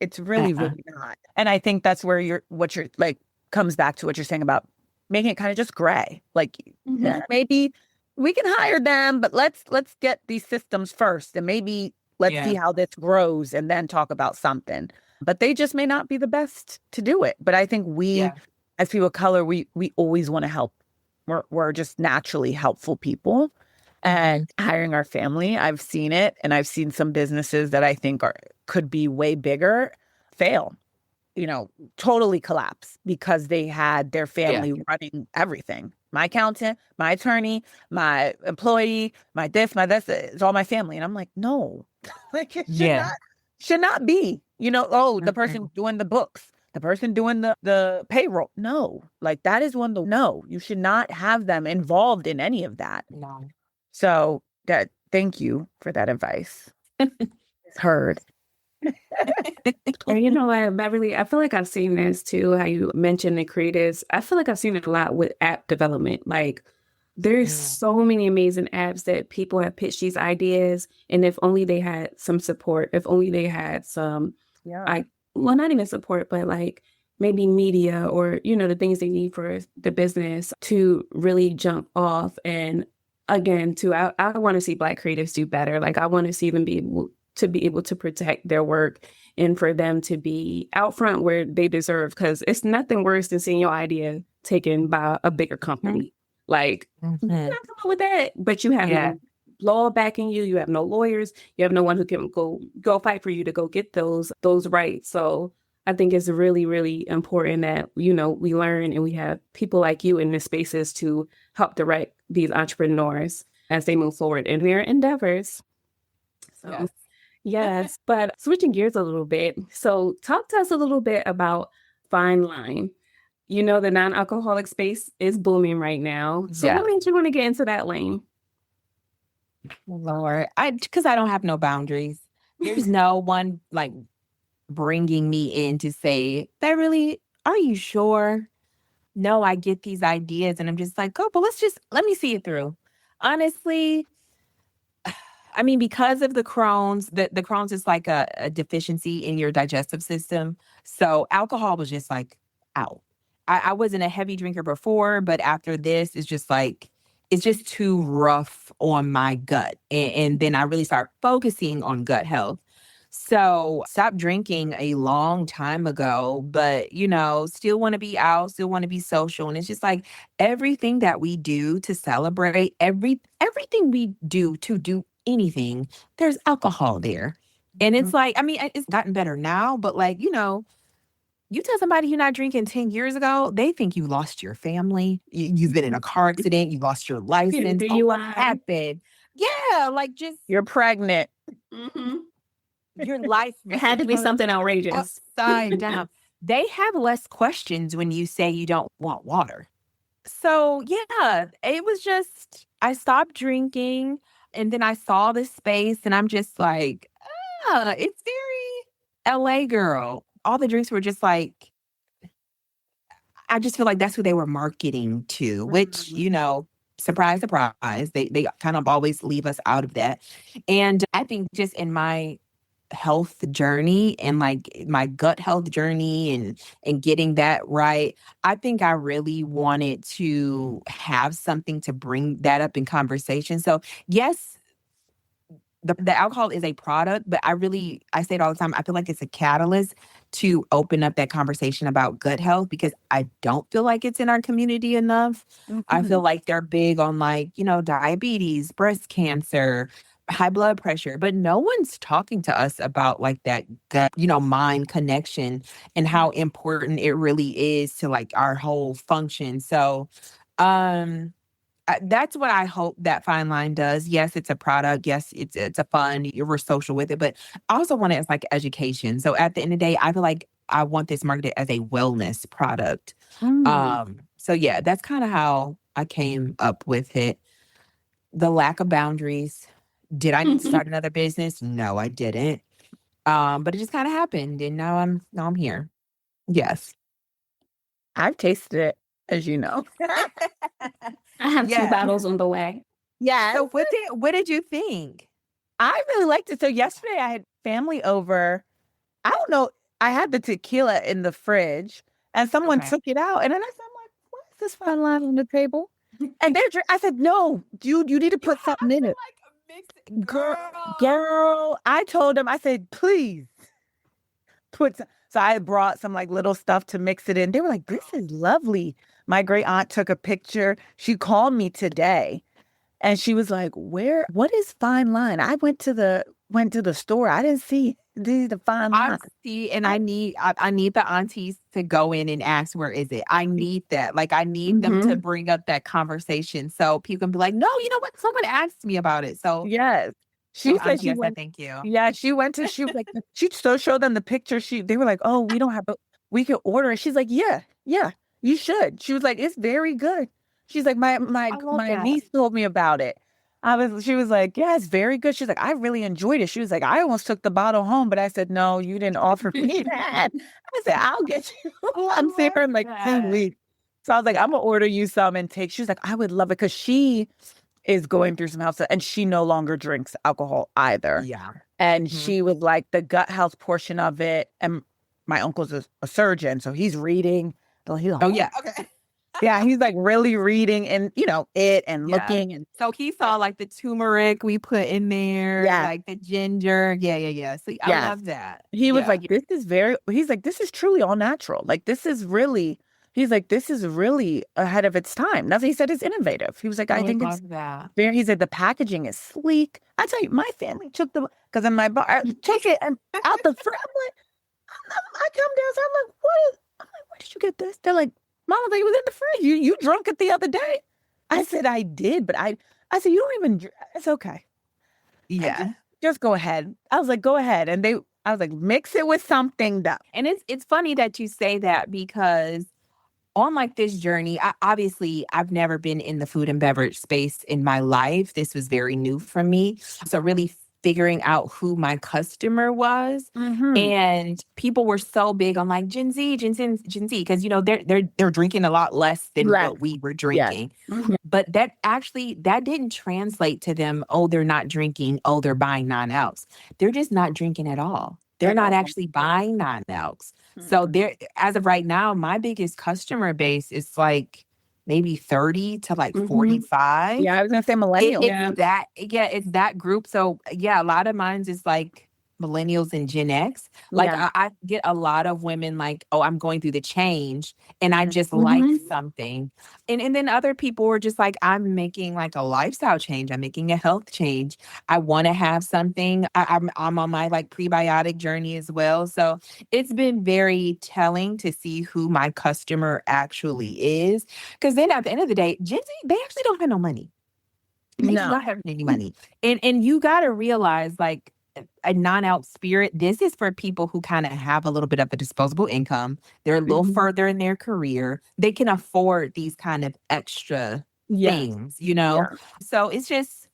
It's really, Uh-uh. really not. And I think that's where what you're like comes back to what you're saying about making it kind of just gray. Like maybe we can hire them, but let's get these systems first and maybe let's see Yeah. how this grows and then talk about something. But they just may not be the best to do it. But I think we Yeah. as people of color, we always want to help. We're just naturally helpful people. And Mhm. hiring our family, I've seen it, and I've seen some businesses that I think could be way bigger fail, totally collapse because they had their Yeah. family running everything. My accountant, my attorney, my employee, my this, my this, it's all my family. And I'm like, no, like it Yeah. should not be, the person Mhm. doing the books, the person doing the payroll. No, like that is no, you should not have them involved in any of that. No. So thank you for that advice. It's heard. Or what, Beverly, I feel like I've seen this too, how you mentioned the creatives. I feel like I've seen it a lot with app development. Like there's Mm. so many amazing apps that people have pitched these ideas. And if only they had some support, if only they had some, Yeah. well, not even support, but like maybe media or, the things they need for the business to really jump off. And again, too, I want to see Black creatives do better. Like I want to see them be able to protect their work and for them to be out front where they deserve. Because it's nothing worse than seeing your idea taken by a bigger company. Like, you're Mhm. not coming with that, but you have Yeah. no law backing you. You have no lawyers. You have no one who can go fight for you to go get those rights. So I think it's really, really important that, we learn and we have people like you in the spaces to help direct these entrepreneurs as they move forward in their endeavors. So Yes. yes, but switching gears a little bit. So talk to us a little bit about fine line. The non-alcoholic space is booming right now. So Yeah. what made you want to get into that lane? Lord, because I don't have no boundaries. There's no one like bringing me in to say, Beverly, are you sure? No, I get these ideas and I'm just like, oh, but let me see it through. Honestly, I mean, because of the Crohn's, the Crohn's is like a deficiency in your digestive system. So alcohol was just like out. I wasn't a heavy drinker before, but after this, it's just too rough on my gut. And then I really start focusing on gut health. So stopped drinking a long time ago, but still want to be out, still want to be social. And it's just like everything that we do to celebrate, everything we do to do anything, there's alcohol there. And it's like, I mean, it's gotten better now, but like, you tell somebody you're not drinking 10 years ago, they think you lost your family. You've been in a car accident, you lost your license. Oh, what DUI. happened? Yeah, like just You're pregnant. Mm-hmm. your life It had to be something outrageous. upside down. They have less questions when you say you don't want water. So, yeah, it was just, I stopped drinking and then I saw this space and I'm just like, Yeah, it's very LA girl. All the drinks were just like, I just feel like that's who they were marketing to, which, Mhm. surprise, surprise, they kind of always leave us out of that. And I think just in my health journey and like my gut health journey and getting that right, I think I really wanted to have something to bring that up in conversation. So yes, the alcohol is a product, but I say it all the time. I feel like it's a catalyst to open up that conversation about gut health because I don't feel like it's in our community enough. I Mhm. feel like they're big on like, diabetes, breast cancer, high blood pressure, but no one's talking to us about like that gut, mind connection and how important it really is to like our whole function. So, um, that's what I hope that fine line does. Yes, it's a product. Yes, it's a fun. We're social with it, but I also want it as like education. So at the end of the day, I feel like I want this marketed as a wellness product. Mm. So yeah, that's kind of how I came up with it. The lack of boundaries. Did I need to start another business? No, I didn't. But it just kind of happened, and now I'm here. Yes. I've tasted it, as you know. I have two Yeah. bottles on the way. Yes. So what did you think? I really liked it. So yesterday I had family over. I don't know. I had the tequila in the fridge and someone Okay. took it out. And then I'm like, what is this fine line on the table? And I said, no, dude, you need to put something in it. Like a mix, Girl, girl. girl, I told them, I said, please put some. So I brought some like little stuff to mix it in. They were like, this is lovely. My great aunt took a picture. She called me today and she was like, what is fine line? I went to the store. I didn't see the fine I line. see, and I need the aunties to go in and ask where is it. I need that. Like I need them to Mhm. bring up that conversation so people can be like, no, you know what? Someone asked me about it. So Yes. so She said auntie, she I said went. thank you. Yeah, she was like, she so showed them the picture. They were like, oh, we don't have, we can order it. She's like, yeah, yeah, you should. She was like, it's very good. She's like, my my I love my that. niece told me about it. She was like, yeah, it's very good. She's like, I really enjoyed it. She was like, I almost took the bottle home, but I said, no, you didn't offer me that. I said, I'll get you. Oh, I I'm seeing her love in like 2 that. weeks. So I was like, I'm gonna order you some and take. She was like, I would love it because she is going through some health stuff and she no longer drinks alcohol either. Yeah. And Mhm. she was like the gut health portion of it. And my uncle's a surgeon, so he's reading. He's like, Oh oh, yeah. Okay. yeah, he's like really reading and it and Yeah. looking and So he saw like the turmeric we put in there, yeah, like the ginger. Yeah, yeah, yeah. So I yeah. love that. He was Yeah. like, he's like, this is truly all natural. Like he's like, this is really ahead of its time. That's he said it's innovative. He was like, I I think it's love that. very, he said the packaging is sleek. I tell you, my family took because in my bar, I took it and out the front. I'm like, I come down, so I'm like, I'm like, where did you get this? They're like, Mama, it was in the fridge. You drunk it the other day. I said, I did, but I said, you don't even, it's okay. Yeah. Just go ahead. I was like, go ahead. And I was like, mix it with something though. And it's funny that you say that because on like this journey, obviously I've never been in the food and beverage space in my life. This was very new for me. So really figuring out who my customer was. Mm-hmm. And people were so big on like Gen Z, Gen Z, because they're drinking a lot less than Less. what we were Yes. drinking. Mhm. But that didn't translate to them, oh, they're not drinking, oh, they're buying non-alcs. They're just not drinking at all. They're At not all. actually buying non-alcs. So Mhm. there, as of right now, my biggest customer base is like maybe 30 to like Mhm. 45. Yeah, I was gonna say millennials. Yeah. It's that group. So yeah, a lot of mine's is like millennials and Gen X. Like Yeah. I get a lot of women like, oh, I'm going through the change and I just like Mhm. something. And then other people were just like, I'm making like a lifestyle change. I'm making a health change. I want to have something. I'm on my like prebiotic journey as well. So it's been very telling to see who my customer actually is. Because then at the end of the day, Gen Z, they actually don't have no money. They do No. not have any money. And you gotta realize like a non-out spirit, this is for people who kind of have a little bit of a disposable income. They're a little Mhm. further in their career. They can afford these kind of extra Yeah. things. Yeah. So it's just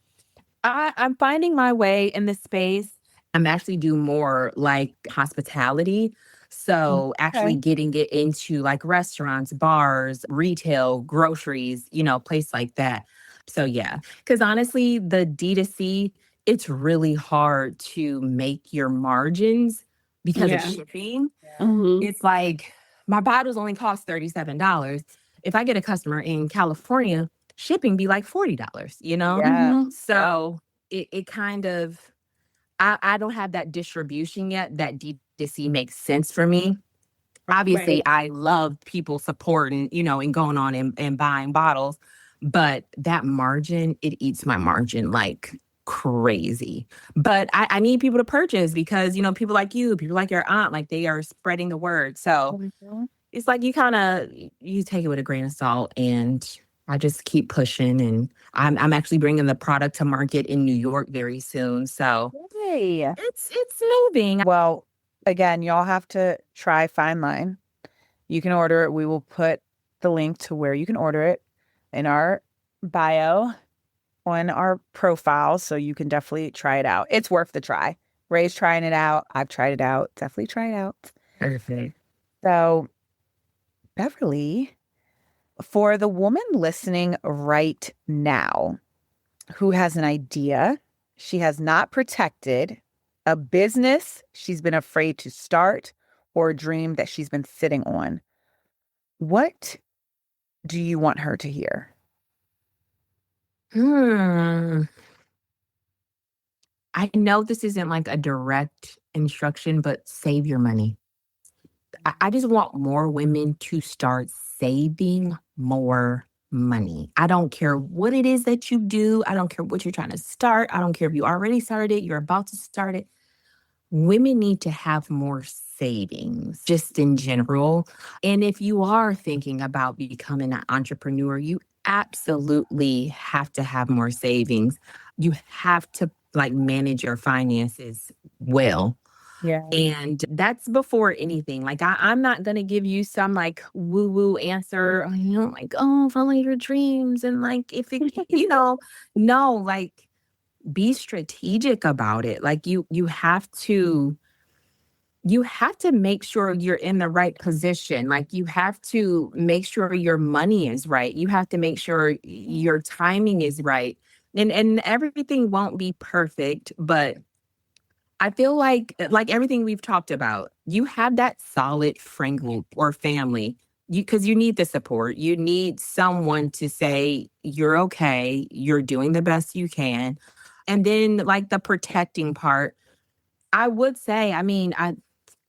I'm finding my way in the space. I'm actually do more like hospitality. So actually Okay. getting it into like restaurants, bars, retail, groceries, place like that. So yeah, because honestly, the D2C, it's really hard to make your margins because of Yeah. shipping. Hmm. It's like my bottles only cost $37. If I get a customer in California, shipping be like $40, you know? Yeah. Hmm. So it kind of I don't have that distribution yet. That D2C makes sense for me. Obviously, Right. I love people supporting, and going on and buying bottles, but that margin, it eats my margin like crazy. But I need people to purchase because, people like you, people like your aunt, like they are spreading the word. So Mhm. it's like you take it with a grain of salt, and I just keep pushing, and I'm actually bringing the product to market in New York very soon. So Yay. it's moving. Well, again, y'all have to try Fine Line. You can order it. We will put the link to where you can order it in our bio on our profile, so you can definitely try it out. It's worth the try. Ray's trying it out. I've tried it out. Definitely try it out. Perfect. So, Beverly, for the woman listening right now who has an idea she has not protected, a business she's been afraid to start, or a dream that she's been sitting on, what do you want her to hear? Hmm. I know this isn't like a direct instruction, but save your money. I just want more women to start saving more money. I don't care what it is that you do. I don't care what you're trying to start. I don't care if you already started it, you're about to start it. Women need to have more savings just in general. And if you are thinking about becoming an entrepreneur, you absolutely have to have more savings. You have to like manage your finances well. Yeah. And that's before anything. Like I'm not gonna give you some like woo-woo answer, like, oh, follow your dreams. And like if it, no, like be strategic about it. Like you have to make sure you're in the right position. Like you have to make sure your money is right. You have to make sure your timing is right. And everything won't be perfect, but I feel like everything we've talked about, you have that solid friend group or family. Because you need the support. You need someone to say you're okay, you're doing the best you can. And then like the protecting part, I would say, I mean, I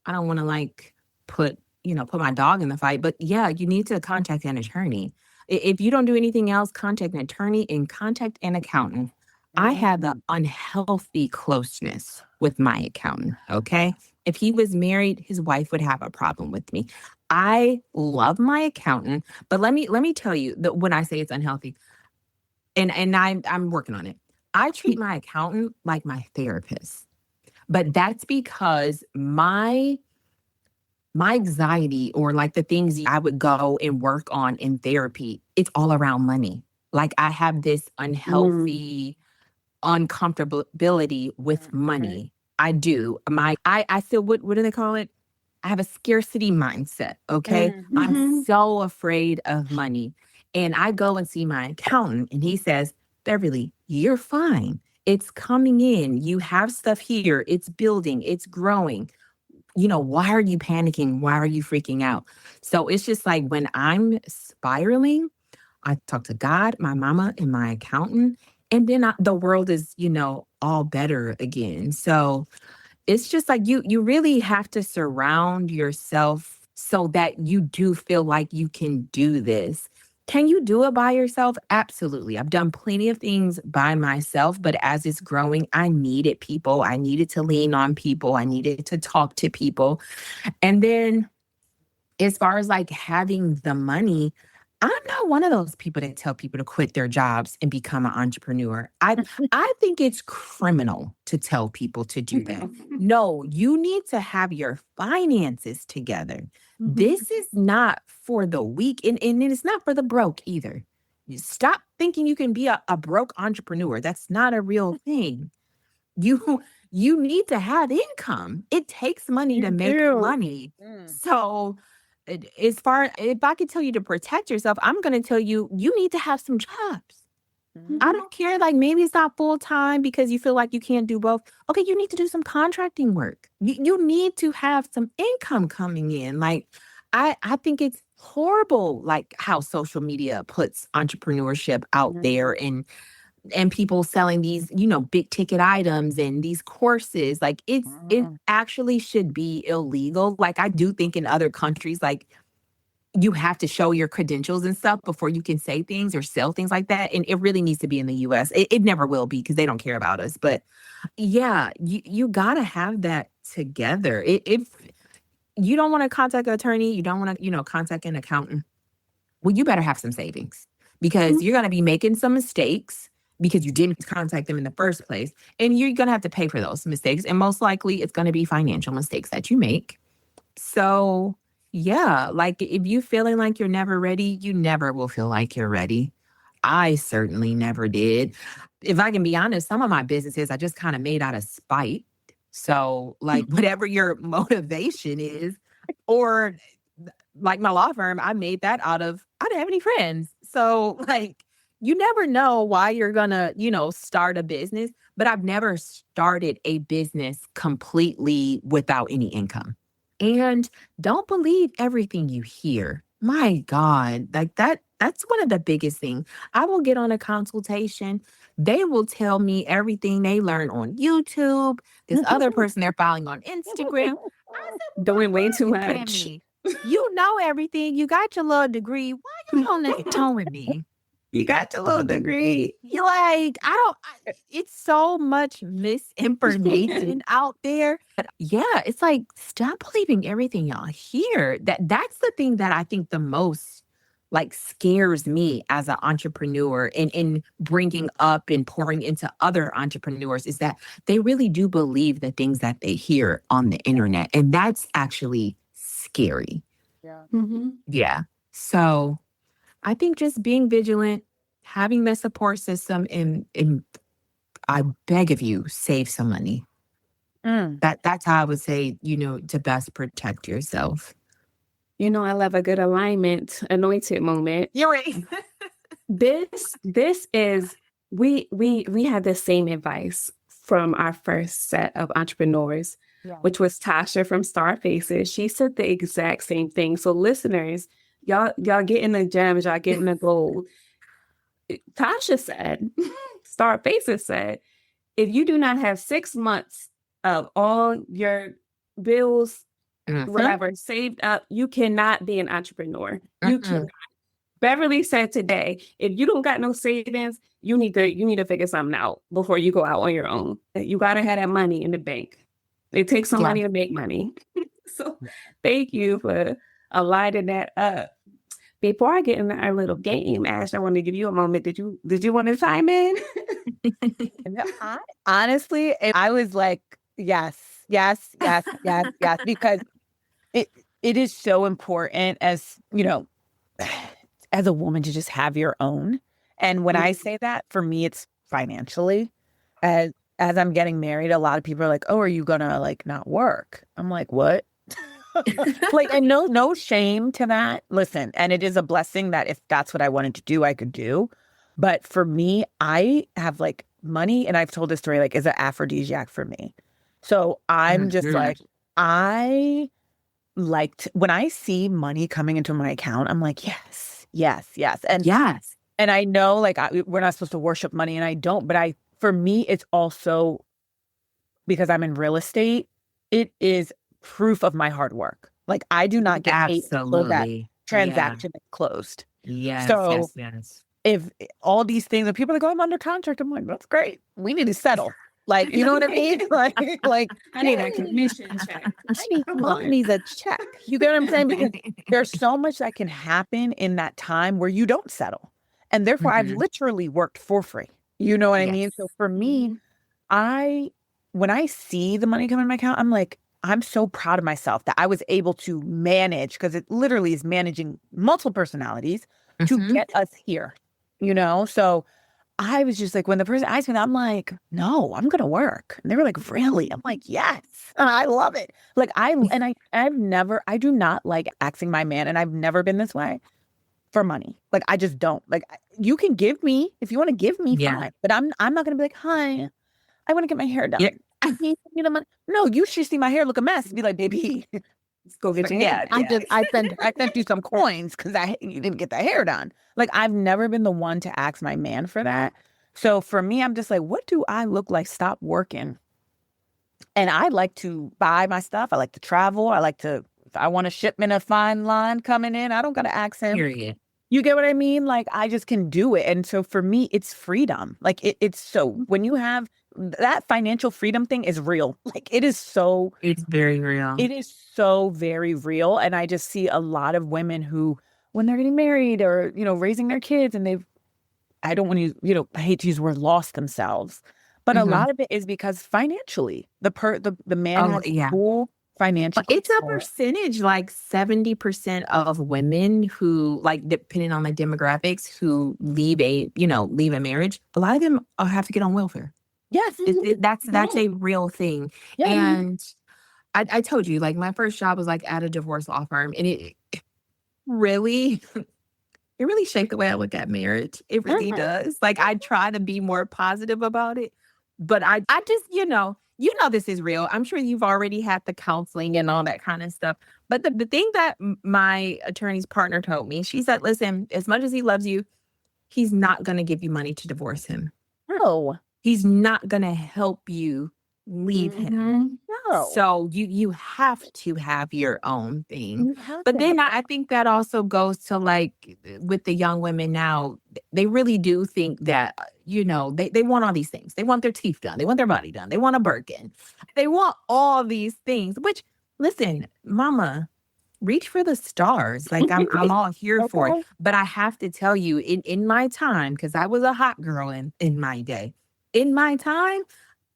don't want to like put my dog in the fight, but yeah, you need to contact an attorney. If you don't do anything else, contact an attorney and contact an accountant. I have the unhealthy closeness with my accountant. Okay. If he was married, his wife would have a problem with me. I love my accountant, but let me tell you that when I say it's unhealthy, and I'm working on it. I treat my accountant like my therapist. But that's because my anxiety or like the things I would go and work on in therapy, it's all around money. Like I have this Mm. unhealthy uncomfortability with money. I do. I feel what do they call it? I have a scarcity mindset. Okay. I'm Hmm. so afraid of money. And I go and see my accountant and he says, Beverly, you're fine. It's coming in. You have stuff here. It's building. It's growing. Why are you panicking? Why are you freaking out? So it's just like when I'm spiraling, I talk to God, my mama, and my accountant, and then the world is, all better again. So it's just like you really have to surround yourself so that you do feel like you can do this. Can you do it by yourself? Absolutely. I've done plenty of things by myself, but as it's growing, I needed people. I needed to lean on people. I needed to talk to people. And then as far as like having the money, I'm not one of those people that tell people to quit their jobs and become an entrepreneur. I think it's criminal to tell people to do that. No, you need to have your finances together. This is not for the weak, and it's not for the broke either. You stop thinking you can be a broke entrepreneur. That's not a real thing. You you need to have income. It takes money to make money. So as far if I could tell you to protect yourself, I'm going to tell you, you need to have some jobs. I don't care. Like maybe it's not full time because you feel like you can't do both. Okay, you need to do some contracting work. You need to have some income coming in. Like I think it's horrible, like how social media puts entrepreneurship out there and people selling these, big ticket items and these courses. Like it actually should be illegal. Like I do think in other countries, like you have to show your credentials and stuff before you can say things or sell things like that. And it really needs to be in the US. It never will be because they don't care about us. But yeah, you got to have that together. If you don't want to contact an attorney, you don't want to, contact an accountant, well, you better have some savings because you're going to be making some mistakes because you didn't contact them in the first place. And you're going to have to pay for those mistakes. And most likely it's going to be financial mistakes that you make. So yeah, like if you feeling like you're never ready, you never will feel like you're ready. I certainly never did. If I can be honest, some of my businesses I just kind of made out of spite. So like whatever your motivation is, or like my law firm, I made that I didn't have any friends. So like you never know why you're gonna, start a business, but I've never started a business completely without any income. And don't believe everything you hear. My God, like that's one of the biggest things. I will get on a consultation. They will tell me everything they learn on YouTube. This other person they're following on Instagram. I said, Doing way too "Why are you much. telling me? You know everything. You got your little degree. Why you on that telling me? You got your little degree. You're like, it's so much misinformation out there. But yeah, it's like, stop believing everything y'all hear. That's the thing that I think the most like scares me as an entrepreneur and in bringing up and pouring into other entrepreneurs is that they really do believe the things that they hear on the internet. And that's actually scary. Yeah. So I think just being vigilant, having the support system, and I beg of you, save some money. That's how I would say, to best protect yourself. I love a good alignment, anointed moment. You're right. This is we had the same advice from our first set of entrepreneurs, which was Tasha from Star Faces. She said the exact same thing. So listeners, y'all getting the gems, y'all getting the gold. Tasha said, Star Faces said, if you do not have 6 months of all your bills, whatever, saved up, you cannot be an entrepreneur. You cannot. Beverly said today, if you don't got no savings, you need to figure something out before you go out on your own. You gotta have that money in the bank. It takes some money to make money. So thank you for aligning that up. Before I get into our little game, Ash, I want to give you a moment. Did you want to chime in? Honestly, I was like, yes, because it is so important as a woman to just have your own. And when I say that, for me, it's financially. As I'm getting married, a lot of people are like, "Oh, are you gonna like not work?" I'm like, "What?" Like, and no shame to that. Listen, and it is a blessing that if that's what I wanted to do, I could do. But for me, I have like money, and I've told this story, like, is an aphrodisiac for me. So I'm just like, I liked when I see money coming into my account, I'm like, yes. And I know like we're not supposed to worship money, and I don't, but for me, it's also because I'm in real estate, it is proof of my hard work. Like I do not get paid until that transaction is closed. Yes. So if all these things, and people are like, "Oh, I'm under contract," I'm like, "That's great. We need to settle." Like, you know what I mean? Like I need a commission check. Mom needs a check. You get what I'm saying? Because there's so much that can happen in that time where you don't settle. And therefore, I've literally worked for free. You know what I mean? So for me, when I see the money come in my account, I'm like, I'm so proud of myself that I was able to manage, because it literally is managing multiple personalities to get us here, So I was just like, when the person asked me that, I'm like, no, I'm going to work. And they were like, really? I'm like, yes. And I love it. Like I do not like asking my man, and I've never been this way, for money. Like, I just don't. Like, you can give me, if you want to give me, Yeah. fine. But I'm not going to be like, hi, I want to get my hair done. Yeah. Can you give me the money? No, you should see my hair look a mess. Be like, baby, Let's go get your yeah, hair. I sent you some coins because you didn't get the hair done. Like, I've never been the one to ask my man for that. So for me, I'm just like, what do I look like? Stop working. And I like to buy my stuff. I like to travel. If I want a shipment of fine line coming in, I don't got to ask him. Period. You get what I mean? Like, I just can do it. And so for me, it's freedom. Like, it's so, when you have that financial freedom thing is real. Like, It's very real. it is so very real. And I just see a lot of women who, when they're getting married or, raising their kids, and I don't want to, I hate to use the word lost themselves, but a lot of it is because financially, the man has full financial But it's a control. percentage, like 70% of women who, like, depending on the demographics, who leave a marriage. A lot of them have to get on welfare. Yes. That's a real thing. Yeah. And I told you, like, my first job was like at a divorce law firm, and it really shaped the way I look at marriage. It really does. Like, I try to be more positive about it, but I just, this is real. I'm sure you've already had the counseling and all that kind of stuff. But the thing that my attorney's partner told me, she said, listen, as much as he loves you, he's not going to give you money to divorce him. No. He's not going to help you leave him. No. So you have to have your own thing. But then I think that also goes to, like, with the young women now, they really do think that, they want all these things. They want their teeth done. They want their body done. They want a Birkin. They want all these things, which, listen, mama, reach for the stars. Like, I'm all here for it. But I have to tell you, in my time, because I was a hot girl in my day, in my time,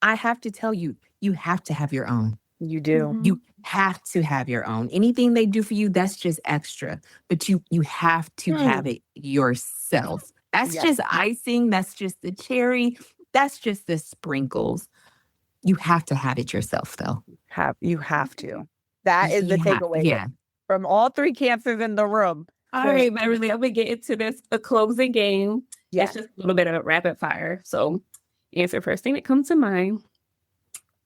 I have to tell you, you have to have your own. You do. You have to have your own. Anything they do for you, that's just extra. But you have to have it yourself. That's just icing. That's just the cherry. That's just the sprinkles. You have to have it yourself, though. You have to. That is the takeaway. Yeah. From all three cancers in the room. All right, Beverly, I'm going to get into this, a closing game. Yes. It's just a little bit of rapid fire. So answer first thing that comes to mind.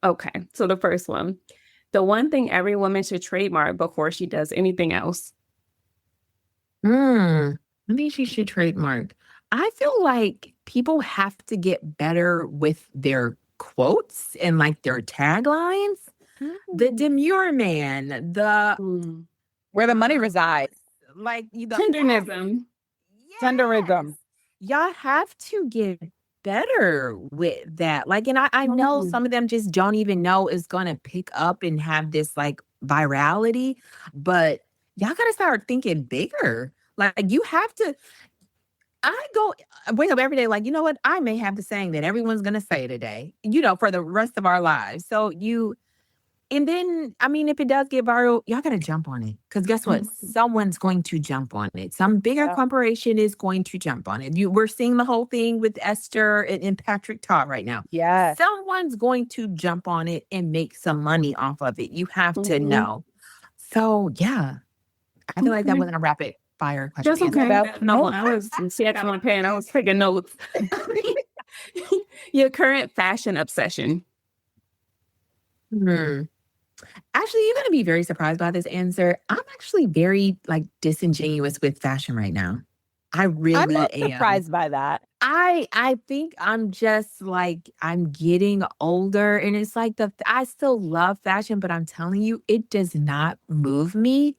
Okay, so the first one. The one thing every woman should trademark before she does anything else. I think she should trademark. I feel like people have to get better with their quotes and, like, their taglines. The demure man, where the money resides. Like, Tenderism. Tenderism. Y'all have to get better with that. Like, and I know some of them just don't even know it's going to pick up and have this, like, virality, but y'all got to start thinking bigger. Like, you have to. I wake up every day like, you know what? I may have the saying that everyone's going to say today, for the rest of our lives. So and then, I mean, if it does get viral, y'all got to jump on it. Because guess what? Someone's going to jump on it. Some bigger corporation is going to jump on it. We're seeing the whole thing with Esther and Patrick Todd right now. Yeah. Someone's going to jump on it and make some money off of it. You have to know. So, yeah. I feel like that wasn't a rapid fire question. That's okay. No, I got my pen. I was taking notes. Your current fashion obsession. Actually, you're going to be very surprised by this answer. I'm actually very, like, disingenuous with fashion right now. I'm not surprised by that. I think I'm just, like, I'm getting older, and it's like I still love fashion, but I'm telling you, it does not move me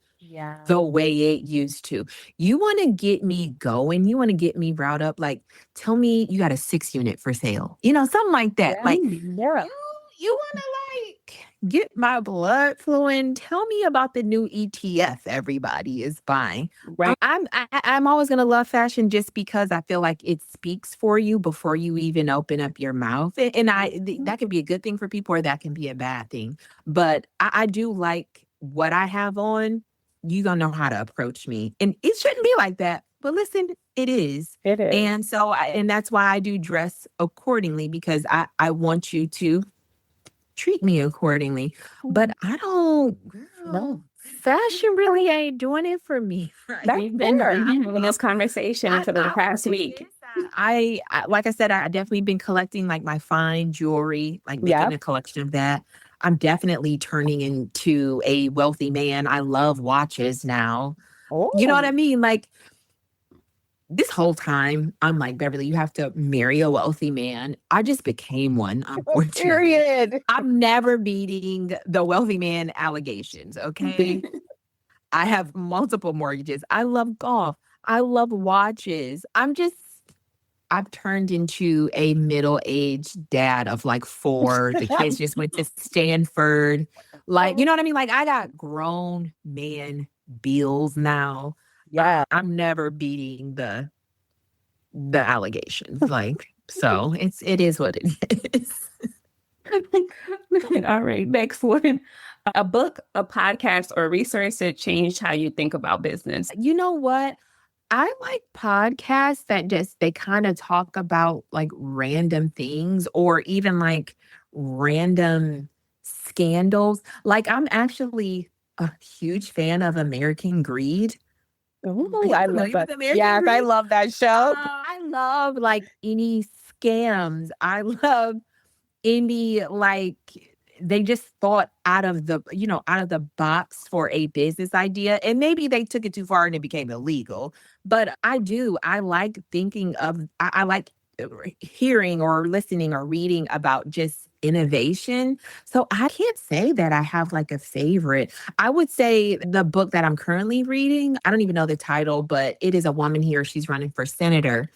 the way it used to. You want to get me going, you want to get me riled up, like, tell me you got a 6-unit for sale, something like that. Yeah. Like, you want to, like, get my blood flowing. Tell me about the new ETF everybody is buying. Right. I'm always gonna love fashion just because I feel like it speaks for you before you even open up your mouth. And that can be a good thing for people, or that can be a bad thing. But I do like what I have on. You gonna know how to approach me, and it shouldn't be like that. But listen, it is. It is. And so, and that's why I do dress accordingly, because I want you to treat me accordingly. But I don't, girl, No. fashion really ain't doing it for me. Right. We've been having this conversation for the past week. Like I said, I definitely been collecting like my fine jewelry, like making Yep. a collection of that. I'm definitely turning into a wealthy man. I love watches now. You know what I Oh, mean? Like this whole time, I'm like, Beverly, you have to marry a wealthy man. I just became one, unfortunately. period. I'm never beating the wealthy man allegations, okay? I have multiple mortgages. I love golf. I love watches. I've turned into a middle-aged dad of like 4. The kids just went to Stanford. Like, you know what I mean? Like I got grown man bills now. Yeah. I'm never beating the allegations. Like, so it is what it is. All right, next one. A book, a podcast, or resource that changed how you think about business. You know what? I like podcasts that just they kind of talk about like random things or even like random scandals. Like I'm actually a huge fan of American Greed. Oh, Are you I love familiar that. with American Yes, I Greed? love that show. I love like any scams. I love any like they just thought out of the out of the box for a business idea, and maybe they took it too far and it became illegal. But I like thinking of I like hearing or listening or reading about just innovation. So I can't say that I have like a favorite. I would say the book that I'm currently reading, I don't even know the title, but it is a woman here, she's running for senator.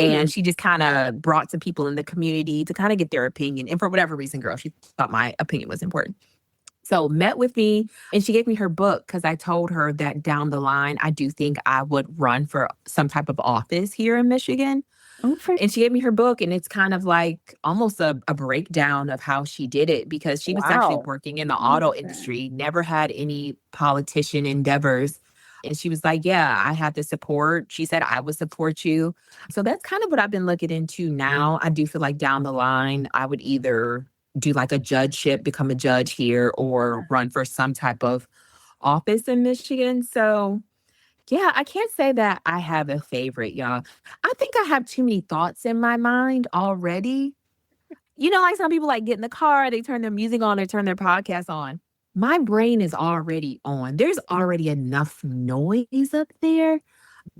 And she just kind of brought some people in the community to kind of get their opinion. And for whatever reason, girl, she thought my opinion was important. So met with me and she gave me her book because I told her that down the line, I do think I would run for some type of office here in Michigan. And she gave me her book, and it's kind of like almost a breakdown of how she did it because she was actually Wow. working in the auto industry, never had any politician endeavors. And she was like, yeah, I have the support. She said, I would support you. So that's kind of what I've been looking into now. I do feel like down the line, I would either do like a judgeship, become a judge here, or run for some type of office in Michigan. So yeah, I can't say that I have a favorite, y'all. I think I have too many thoughts in my mind already. You know, like some people like get in the car, they turn their music on, they turn their podcast on. My brain is already on. There's already enough noise up there.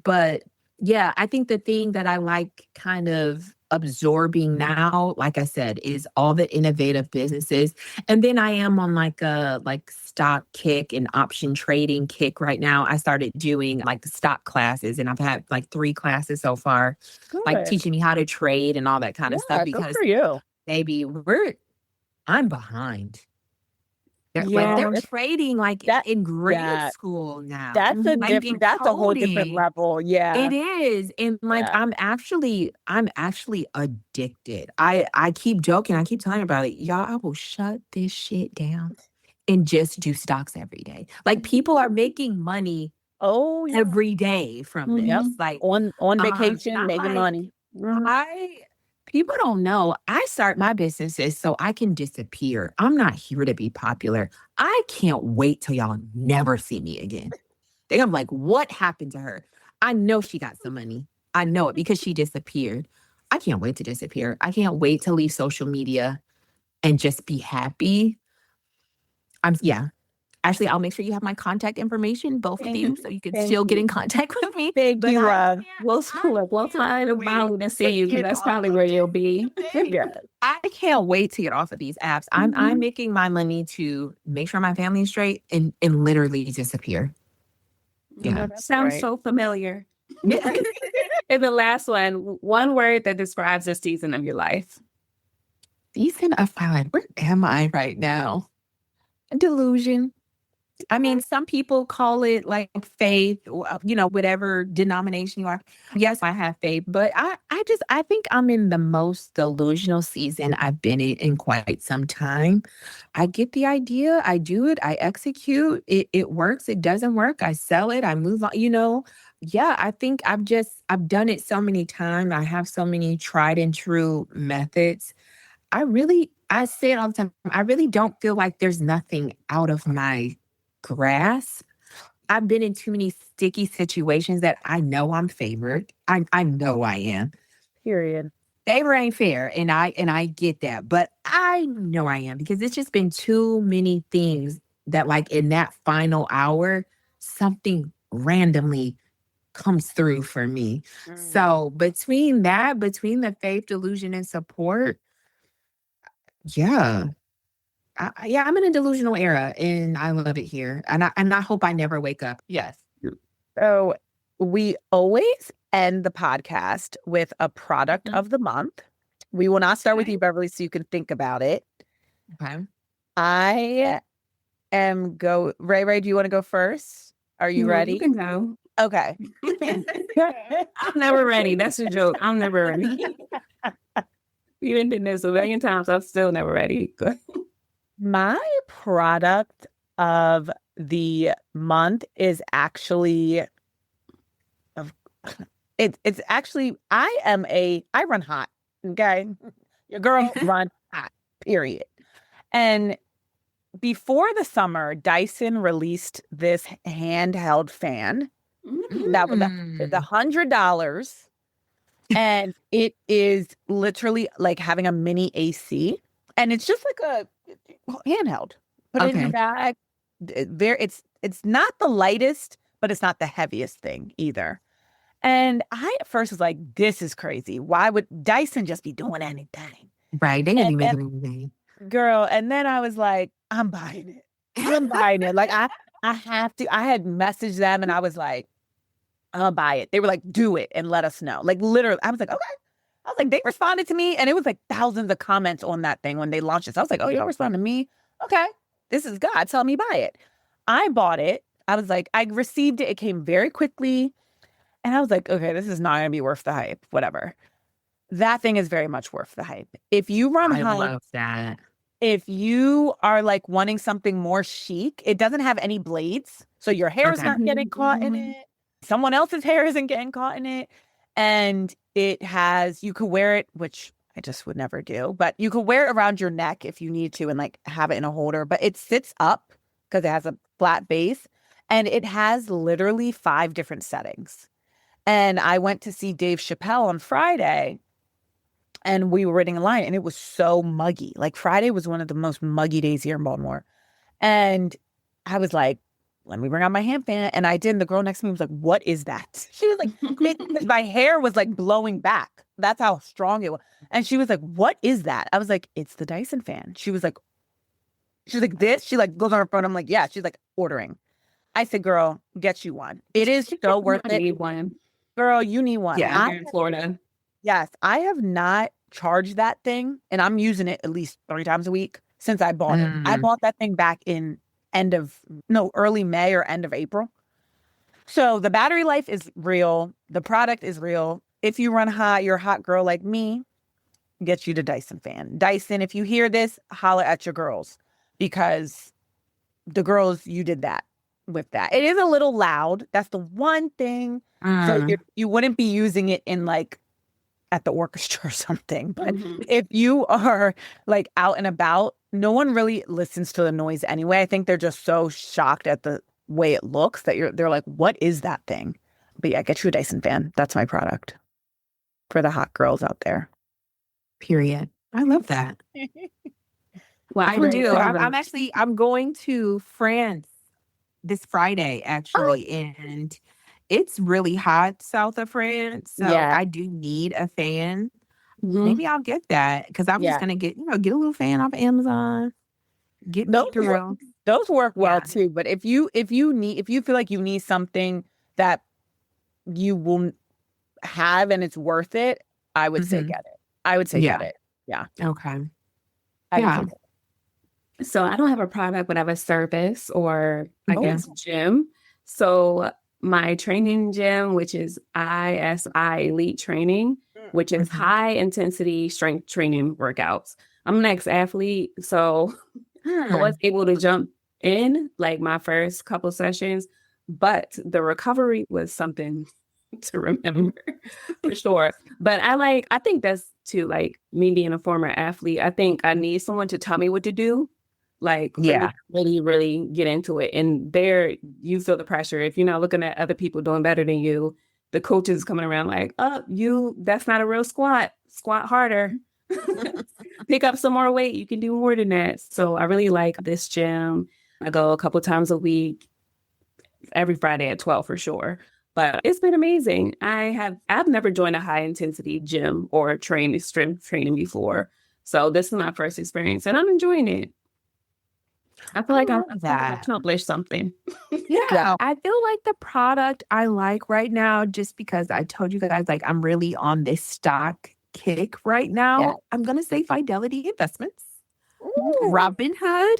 But yeah, I think the thing that I like kind of absorbing now, like I said, is all the innovative businesses. And then I am on like a like stock kick and option trading kick right now. I started doing like the stock classes and I've had like 3 classes so far, like Good. teaching me how to trade and all that kind of stuff Yeah, good because for you. baby, I'm behind. They're Well, trading like that in grade yeah, school now, that's a like in different that's a whole different coding. level. Yeah. It is. And like Yeah. I'm actually addicted. I keep joking. I keep telling everybody, y'all, I will shut this shit down and just do stocks every day. Like people are making money Oh, yeah. every day from Yep. this. Like On vacation, not making like money. Mhm. I people don't know. I start my businesses so I can disappear. I'm not here to be popular. I can't wait till y'all never see me again. I'm like, what happened to her? I know she got some money. I know it because she disappeared. I can't wait to disappear. I can't wait to leave social media and just be happy. Yeah. Actually, I'll make sure you have my contact information, both of you, so you can Thank still get you. in contact with me. Thank But you, love. We'll find a Bali to see you because that's probably where you'll be. Yeah. I can't wait to get off of these apps. I'm making my money to make sure my family is straight and literally disappear. Yeah. That's Sounds right. so familiar. Yeah. And the last one word that describes this season of your life. Season of my life. Where am I right now? Delusion. I mean, some people call it like faith, whatever denomination you are. Yes, I have faith, but I think I'm in the most delusional season I've been in quite some time. I get the idea, I do it, I execute, it works, it doesn't work, I sell it, I move on. Yeah, I think I've done it so many times. I have so many tried and true methods. I say it all the time. I really don't feel like there's nothing out of my grasp. I've been in too many sticky situations that I know I'm favored. I know I am. Period. Favor ain't fair, and I get that, but I know I am because it's just been too many things that, like, in that final hour, something randomly comes through for me. So between the faith, delusion, and support, yeah. Yeah, I'm in a delusional era and I love it here. And I hope I never wake up. Yes. So we always end the podcast with a product of the month. We will not start with you, Beverly, so you can think about it. Okay. I am Ray, do you want to go first? Are you ready? You can go. Okay. I'm never ready. That's a joke. I'm never ready. You done did this a million times. I'm still never ready. My product of the month is actually it's actually I run hot. Okay. Your girl run hot, period. And before the summer, Dyson released this handheld fan that was $100. And it is literally like having a mini AC. And it's just like a handheld. Put it in your bag. It's not the lightest, but it's not the heaviest thing either. And I at first was like, this is crazy. Why would Dyson just be doing anything? Right. They didn't be making anything. Girl, and then I was like, I'm buying it. I'm buying it. Like I have to. I had messaged them and I was like, I'll buy it. They were like, do it and let us know. Like literally, I was like, okay. I was like, they responded to me and it was like thousands of comments on that thing when they launched it. So I was like, oh, y'all respond to me? Okay. This is God telling me buy it. I bought it. I was like, I received it. It came very quickly. And I was like, okay, this is not going to be worth the hype. Whatever. That thing is very much worth the hype. If you run I hype, love that. if you are like wanting something more chic, it doesn't have any blades. So your hair is not getting caught in it. Someone else's hair isn't getting caught in it. And you could wear it, which I just would never do, but you could wear it around your neck if you need to and like have it in a holder. But it sits up because it has a flat base and it has literally 5 different settings. And I went to see Dave Chappelle on Friday and we were waiting in line and it was so muggy. Like Friday was one of the most muggy days here in Baltimore. And I was like, let me bring out my hand fan. And I did. And the girl next to me was like, what is that? She was like, my hair was like blowing back. That's how strong it was. And she was like, what is that? I was like, it's the Dyson fan. She's like, this? She like goes on her phone. I'm like, yeah. She's like, ordering. I said, girl, get you one. It is so worth it. I need one. Girl, you need one. Yeah, I'm here in Florida. Yes, I have not charged that thing, and I'm using it at least 3 times a week since I bought it. I bought that thing back in early May or end of April. So the battery life is real. The product is real. If you run hot, you're a hot girl like me, get you the Dyson fan. Dyson, if you hear this, holla at your girls because the girls, you did that with that. It is a little loud. That's the one thing. So you wouldn't be using it in like at the orchestra or something. But if you are like out and about, no one really listens to the noise anyway. I think they're just so shocked at the way it looks that they're like, what is that thing? But yeah, get you a Dyson fan. That's my product for the hot girls out there. Period. I love that. Well, I do. I'm going to France this Friday, actually. And it's really hot south of France. So I do need a fan. Maybe I'll get that because I'm just going to get a little fan off of Amazon. Get those work well too. But if you feel like you need something that you will have and it's worth it, I would say get it. I would say get it. Yeah. Okay. So I don't have a product, but I have a service or I Oh. guess gym. So my training gym, which is ISI Elite Training, which is high intensity strength training workouts. I'm an ex-athlete, so I was able to jump in like my first couple sessions, but the recovery was something to remember for sure. But I think that's too, like me being a former athlete, I think I need someone to tell me what to do. Like for me Yeah. to really, really get into it. And there you feel the pressure. If you're not looking at other people doing better than you, the coach is coming around like, oh, that's not a real squat. Squat harder. Pick up some more weight. You can do more than that. So I really like this gym. I go a couple times a week, every Friday at 12 for sure. But it's been amazing. I've never joined a high intensity gym or strength training before. So this is my first experience and I'm enjoying it. I feel like I've accomplished something. Yeah, I feel like the product I like right now, just because I told you guys, like, I'm really on this stock kick right now. Yeah. I'm going to say Fidelity Investments, Ooh. Robinhood,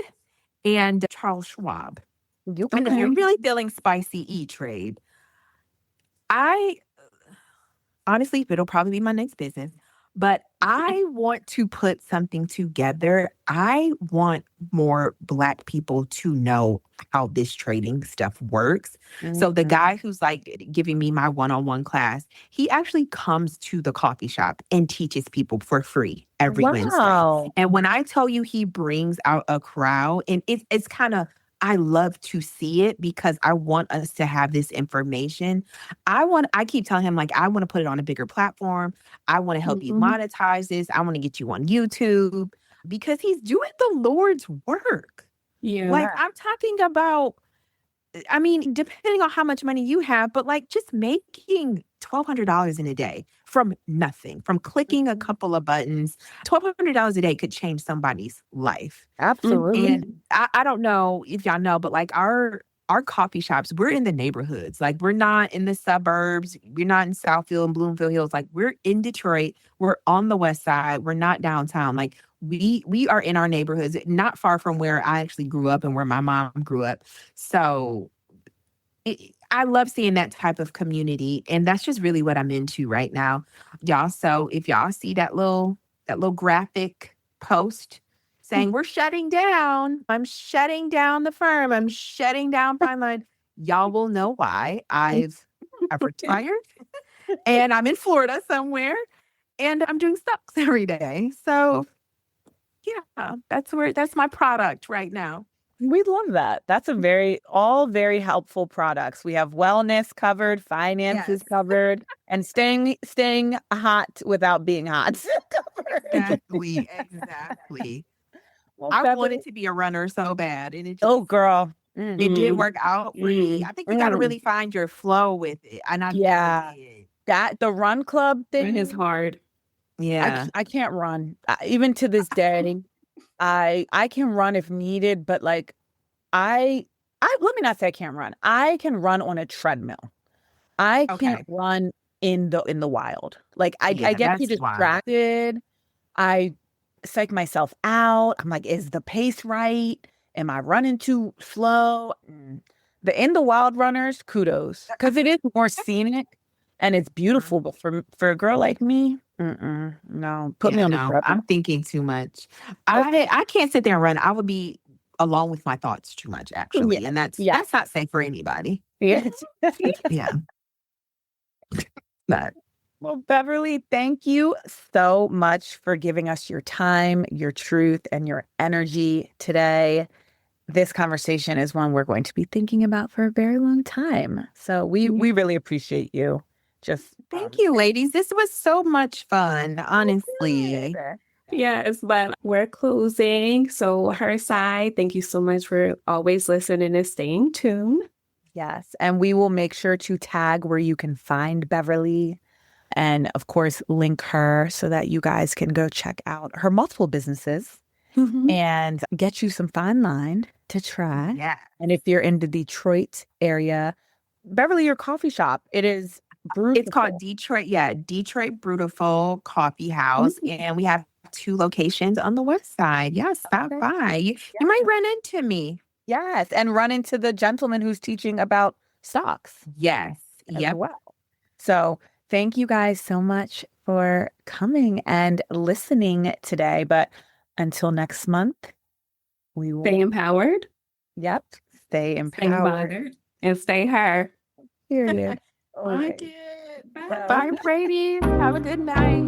and Charles Schwab. And if you're really feeling spicy E-Trade, I honestly, it'll probably be my next business, but I want to put something together. I want more Black people to know how this trading stuff works. So the guy who's like giving me my one-on-one class, he actually comes to the coffee shop and teaches people for free every Wednesday. Wow. And when I tell you he brings out a crowd, and it's kind of, I love to see it because I want us to have this information. I keep telling him, like, I want to put it on a bigger platform. I want to help you monetize this. I want to get you on YouTube because he's doing the Lord's work. Yeah. Like, I'm talking about, I mean, depending on how much money you have, but like just making $1,200 in a day from nothing, from clicking a couple of buttons. $1,200 a day could change somebody's life. Absolutely. And I don't know if y'all know, but like our coffee shops, we're in the neighborhoods. Like we're not in the suburbs. We're not in Southfield and Bloomfield Hills. Like we're in Detroit. We're on the west side. We're not downtown. Like we are in our neighborhoods, not far from where I actually grew up and where my mom grew up. So I love seeing that type of community. And that's just really what I'm into right now. Y'all, so if y'all see that little graphic post saying we're shutting down, I'm shutting down the firm, I'm shutting down Pineline, y'all will know why. I've retired and I'm in Florida somewhere and I'm doing stocks every day. So yeah, that's my product right now. We love that. That's all very helpful products. We have wellness covered, finances covered, and staying hot without being hot. Exactly. Well, I Beverly- wanted to be a runner so bad, and it oh, girl. it did work out for me. I think you got to really find your flow with it, and I did. That the run club thing It is hard. Yeah, I can't run. Even to this day, I can run if needed, but like I let me not say I can't run. I can run on a treadmill. I can't run in the wild. Like I get too distracted. I psych myself out. I'm like, is the pace right? Am I running too slow? The in the wild runners, kudos, because it is more scenic and it's beautiful. But for a girl like me, no, put me on the treadmill. I'm thinking too much. I can't sit there and run. I would be alone with my thoughts too much, actually, and that's not safe for anybody. Yeah. Yeah. But Well, Beverly, thank you so much for giving us your time, your truth, and your energy today. This conversation is one we're going to be thinking about for a very long time. So we really appreciate you. Just thank you, ladies. This was so much fun, honestly. Yes, but we're closing. So her side, thank you so much for always listening and staying tuned. Yes. And we will make sure to tag where you can find Beverly and, of course, link her so that you guys can go check out her multiple businesses and get you some fine line to try. Yeah. And if you're in the Detroit area, Beverly, your coffee shop, it's called Detroit. Yeah. Detroit Brutiful Coffee House. And we have 2 locations on the west side. Yes, stop by. You might run into me. Yes, and run into the gentleman who's teaching about stocks Yes. as Yep. well. So thank you guys so much for coming and listening today. But until next month, we will. Stay empowered, Yep. Stay stay empowered. bothered, and stay her. Period. Okay. Bye, Brady. Have a good night.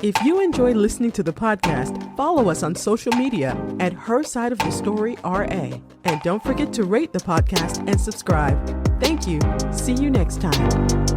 If you enjoy listening to the podcast, follow us on social media at Her Side of the Story RA. And don't forget to rate the podcast and subscribe. Thank you. See you next time.